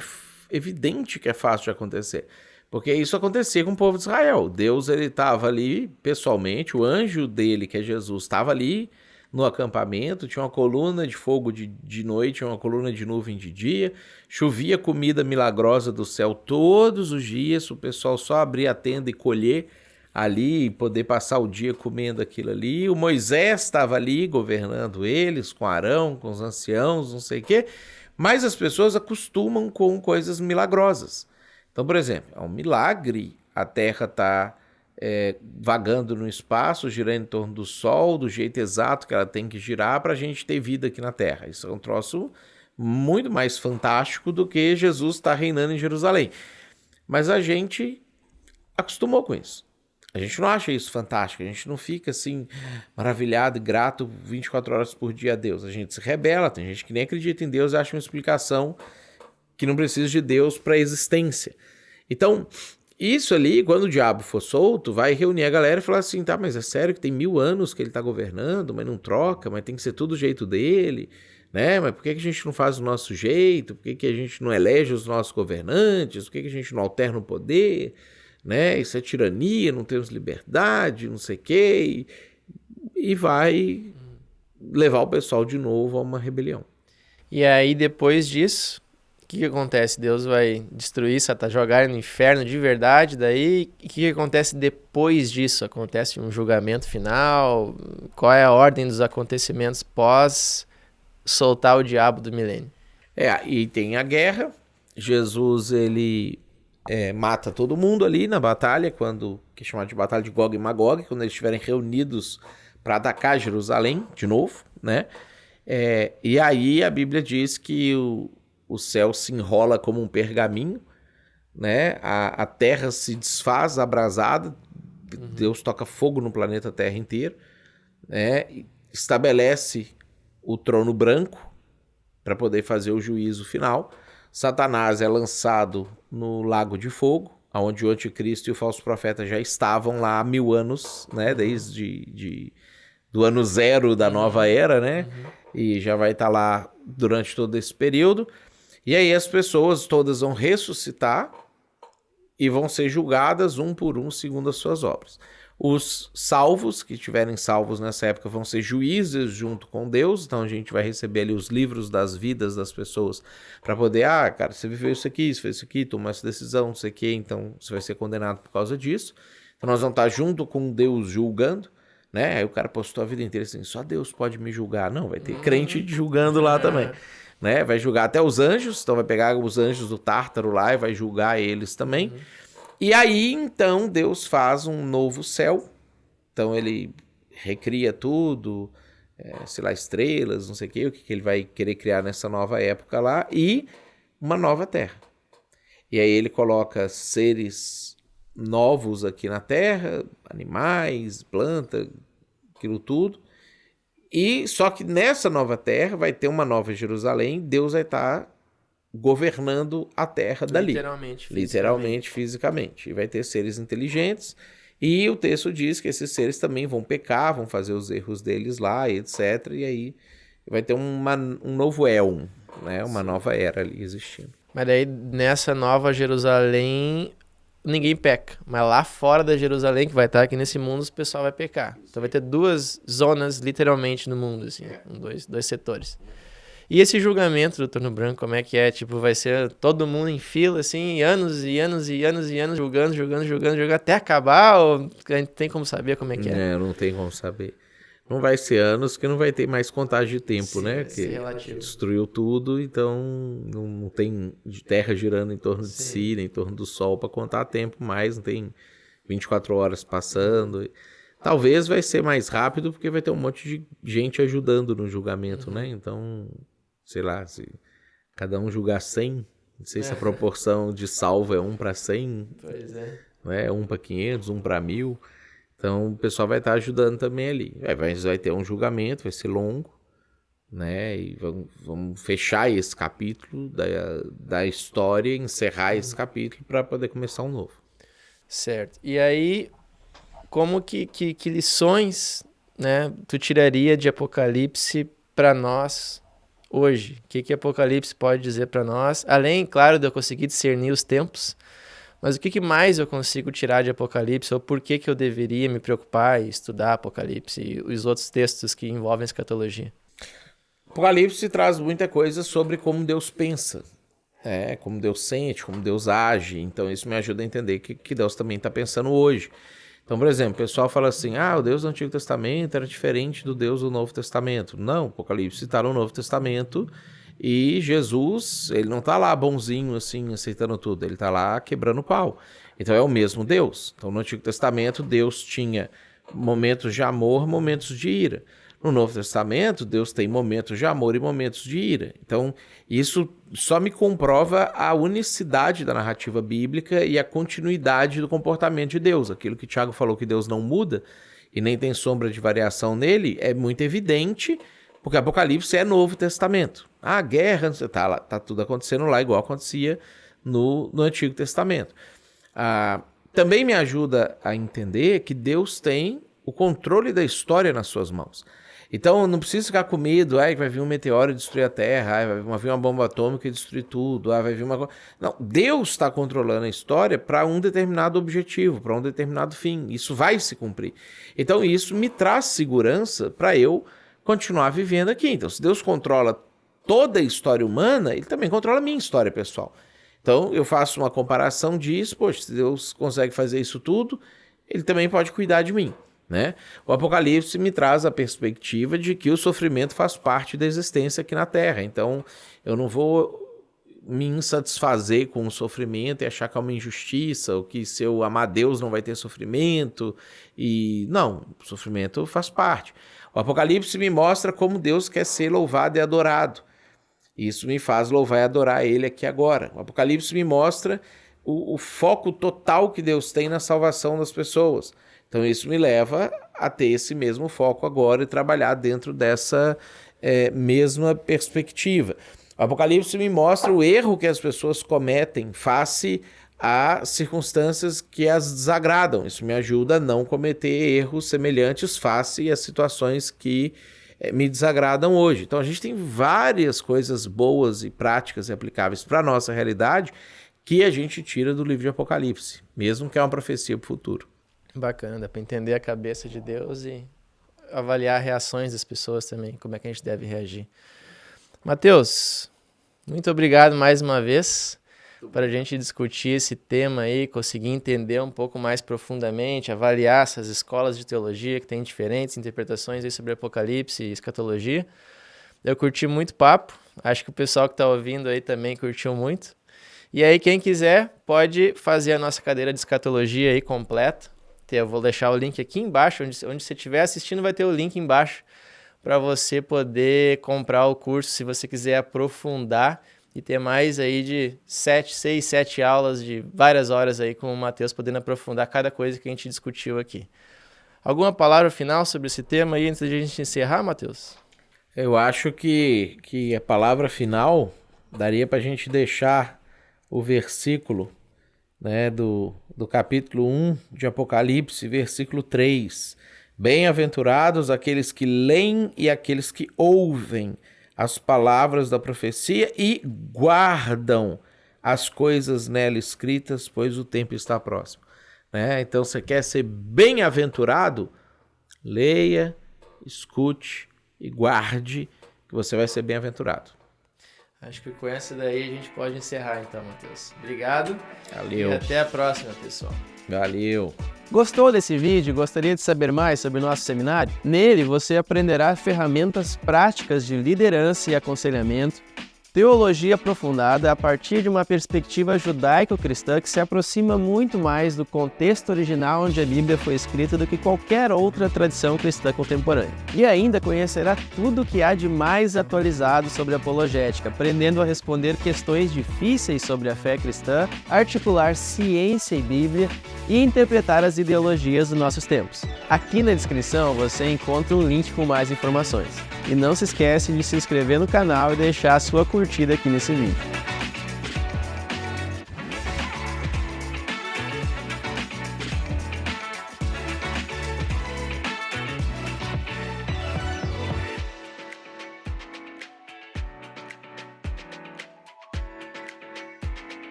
evidente que é fácil de acontecer. Porque isso acontecia com o povo de Israel. Deus ele estava ali pessoalmente, o anjo dele, que é Jesus, estava ali no acampamento, tinha uma coluna de fogo de noite, uma coluna de nuvem de dia, chovia comida milagrosa do céu todos os dias, o pessoal só abria a tenda e colher ali, poder passar o dia comendo aquilo ali. O Moisés estava ali governando eles, com Arão, com os anciãos, não sei o quê. Mas as pessoas acostumam com coisas milagrosas. Então, por exemplo, é um milagre a Terra estar vagando no espaço, girando em torno do Sol, do jeito exato que ela tem que girar para a gente ter vida aqui na Terra. Isso é um troço muito mais fantástico do que Jesus estar reinando em Jerusalém. Mas a gente acostumou com isso. A gente não acha isso fantástico, a gente não fica assim maravilhado e grato 24 horas por dia a Deus. A gente se rebela, tem gente que nem acredita em Deus e acha uma explicação que não precisa de Deus para a existência. Então, isso ali, quando o diabo for solto, vai reunir a galera e falar assim, tá, mas é sério que tem 1000 anos que ele está governando, mas não troca, mas tem que ser tudo o jeito dele, né? Mas por que a gente não faz o nosso jeito? Por que a gente não elege os nossos governantes? Por que a gente não alterna o poder? Né? Isso é tirania, não temos liberdade, não sei o quê, e vai levar o pessoal de novo a uma rebelião. E aí, depois disso, o que acontece? Deus vai destruir Satanás, jogar no inferno de verdade, daí, e o que acontece depois disso? Acontece um julgamento final? Qual é a ordem dos acontecimentos pós soltar o diabo do milênio? E tem a guerra, Jesus, ele mata todo mundo ali na batalha, que é chamada de Batalha de Gog e Magog, quando eles estiverem reunidos para atacar Jerusalém de novo, né? E aí a Bíblia diz que o céu se enrola como um pergaminho, né? A terra se desfaz abrasada, Deus toca fogo no planeta Terra inteiro, né? Estabelece o trono branco para poder fazer o juízo final. Satanás é lançado no lago de fogo, onde o anticristo e o falso profeta já estavam lá há 1000 anos, né? Desde do ano 0 da nova era, né? E já vai estar lá durante todo esse período. E aí as pessoas todas vão ressuscitar, e vão ser julgadas um por um segundo as suas obras. Os salvos, que estiverem salvos nessa época, vão ser juízes junto com Deus, então a gente vai receber ali os livros das vidas das pessoas para poder, cara, você viveu isso aqui, você fez isso aqui, tomou essa decisão, não sei o quê, então você vai ser condenado por causa disso. Então nós vamos estar junto com Deus julgando, né? Aí o cara postou a vida inteira assim, só Deus pode me julgar. Não, vai ter crente julgando lá também, né? Vai julgar até os anjos, então vai pegar os anjos do Tártaro lá e vai julgar eles também. E aí, então, Deus faz um novo céu. Então, ele recria tudo, sei lá, estrelas, não sei o que ele vai querer criar nessa nova época lá, e uma nova terra. E aí ele coloca seres novos aqui na terra, animais, planta, aquilo tudo. E só que nessa nova terra vai ter uma nova Jerusalém, Deus vai estar governando a terra dali. Literalmente, fisicamente. E vai ter seres inteligentes, e o texto diz que esses seres também vão pecar, vão fazer os erros deles lá, e etc. E aí vai ter um novo éon, né? Uma nova era ali existindo. Mas daí, nessa nova Jerusalém, ninguém peca. Mas lá fora da Jerusalém, que vai estar aqui nesse mundo, o pessoal vai pecar. Então vai ter duas zonas, literalmente, no mundo, assim, dois setores. E esse julgamento do Turno Branco, como é que é? Tipo, vai ser todo mundo em fila, assim, anos e anos e anos e anos, julgando, até acabar? Ou a gente tem como saber como é que é? Não tem como saber. Não vai ser anos, que não vai ter mais contagem de tempo, sim, né? Que relativo. Destruiu tudo, então não tem terra girando em torno de si, nem em torno do Sol para contar tempo mais, não tem 24 horas passando. Talvez vai ser mais rápido, porque vai ter um monte de gente ajudando no julgamento, né? Então, sei lá, se cada um julgar 100, não sei se a proporção de salvo é 1 para 100, pois é. Né? 1 para 500, 1 para 1000. Então, o pessoal vai estar ajudando também ali. Vai ter um julgamento, vai ser longo, né? E vamos fechar esse capítulo da história, encerrar esse capítulo para poder começar um novo. Certo. E aí, como que lições, né, tu tiraria de Apocalipse para nós hoje? O que Apocalipse pode dizer para nós? Além, claro, de eu conseguir discernir os tempos, mas o que mais eu consigo tirar de Apocalipse? Ou por que eu deveria me preocupar e estudar Apocalipse e os outros textos que envolvem escatologia? Apocalipse traz muita coisa sobre como Deus pensa, como Deus sente, como Deus age. Então isso me ajuda a entender que Deus também está pensando hoje. Então, por exemplo, o pessoal fala assim, o Deus do Antigo Testamento era diferente do Deus do Novo Testamento. Não, Apocalipse está no Novo Testamento e Jesus, ele não está lá bonzinho assim, aceitando tudo, ele está lá quebrando pau. Então é o mesmo Deus. Então no Antigo Testamento Deus tinha momentos de amor, momentos de ira. No Novo Testamento, Deus tem momentos de amor e momentos de ira. Então, isso só me comprova a unicidade da narrativa bíblica e a continuidade do comportamento de Deus. Aquilo que Tiago falou, que Deus não muda e nem tem sombra de variação nele, é muito evidente, porque Apocalipse é Novo Testamento. A guerra, tá tudo acontecendo lá igual acontecia no Antigo Testamento. Também me ajuda a entender que Deus tem o controle da história nas suas mãos. Então, eu não preciso ficar com medo, que vai vir um meteoro e destruir a Terra, vai vir uma bomba atômica e destruir tudo, vai vir uma coisa... Não, Deus está controlando a história para um determinado objetivo, para um determinado fim. Isso vai se cumprir. Então, isso me traz segurança para eu continuar vivendo aqui. Então, se Deus controla toda a história humana, Ele também controla a minha história pessoal. Então, eu faço uma comparação disso, poxa, se Deus consegue fazer isso tudo, Ele também pode cuidar de mim. Né? O Apocalipse me traz a perspectiva de que o sofrimento faz parte da existência aqui na Terra. Então, eu não vou me insatisfazer com o sofrimento e achar que é uma injustiça, ou que se eu amar Deus não vai ter sofrimento. Não, o sofrimento faz parte. O Apocalipse me mostra como Deus quer ser louvado e adorado. Isso me faz louvar e adorar Ele aqui agora. O Apocalipse me mostra o foco total que Deus tem na salvação das pessoas. Então isso me leva a ter esse mesmo foco agora e trabalhar dentro dessa mesma perspectiva. O Apocalipse me mostra o erro que as pessoas cometem face a circunstâncias que as desagradam. Isso me ajuda a não cometer erros semelhantes face a situações que me desagradam hoje. Então a gente tem várias coisas boas e práticas e aplicáveis para a nossa realidade que a gente tira do livro de Apocalipse, mesmo que é uma profecia para o futuro. Bacana, dá para entender a cabeça de Deus e avaliar reações das pessoas também, como é que a gente deve reagir. Mateus, muito obrigado mais uma vez para a gente discutir esse tema aí, conseguir entender um pouco mais profundamente, avaliar essas escolas de teologia que têm diferentes interpretações aí sobre Apocalipse e escatologia. Eu curti muito o papo, acho que o pessoal que está ouvindo aí também curtiu muito. E aí quem quiser pode fazer a nossa cadeira de escatologia aí completa. Eu vou deixar o link aqui embaixo, onde você estiver assistindo vai ter o link embaixo para você poder comprar o curso se você quiser aprofundar e ter mais aí de 6, 7 aulas de várias horas aí com o Mateus, podendo aprofundar cada coisa que a gente discutiu aqui. Alguma palavra final sobre esse tema aí antes de a gente encerrar, Mateus? Eu acho que a palavra final daria para a gente deixar o versículo, né, do capítulo 1 de Apocalipse, versículo 3. Bem-aventurados aqueles que leem e aqueles que ouvem as palavras da profecia e guardam as coisas nela escritas, pois o tempo está próximo. Né? Então, você quer ser bem-aventurado? Leia, escute e guarde, que você vai ser bem-aventurado. Acho que com essa daí a gente pode encerrar então, Mateus. Obrigado. Valeu. E até a próxima, pessoal. Valeu. Gostou desse vídeo e gostaria de saber mais sobre o nosso seminário? Nele você aprenderá ferramentas práticas de liderança e aconselhamento, teologia aprofundada a partir de uma perspectiva judaico-cristã que se aproxima muito mais do contexto original onde a Bíblia foi escrita do que qualquer outra tradição cristã contemporânea. E ainda conhecerá tudo o que há de mais atualizado sobre apologética, aprendendo a responder questões difíceis sobre a fé cristã, articular ciência e Bíblia e interpretar as ideologias dos nossos tempos. Aqui na descrição você encontra um link com mais informações. E não se esquece de se inscrever no canal e deixar a sua curtida aqui nesse vídeo.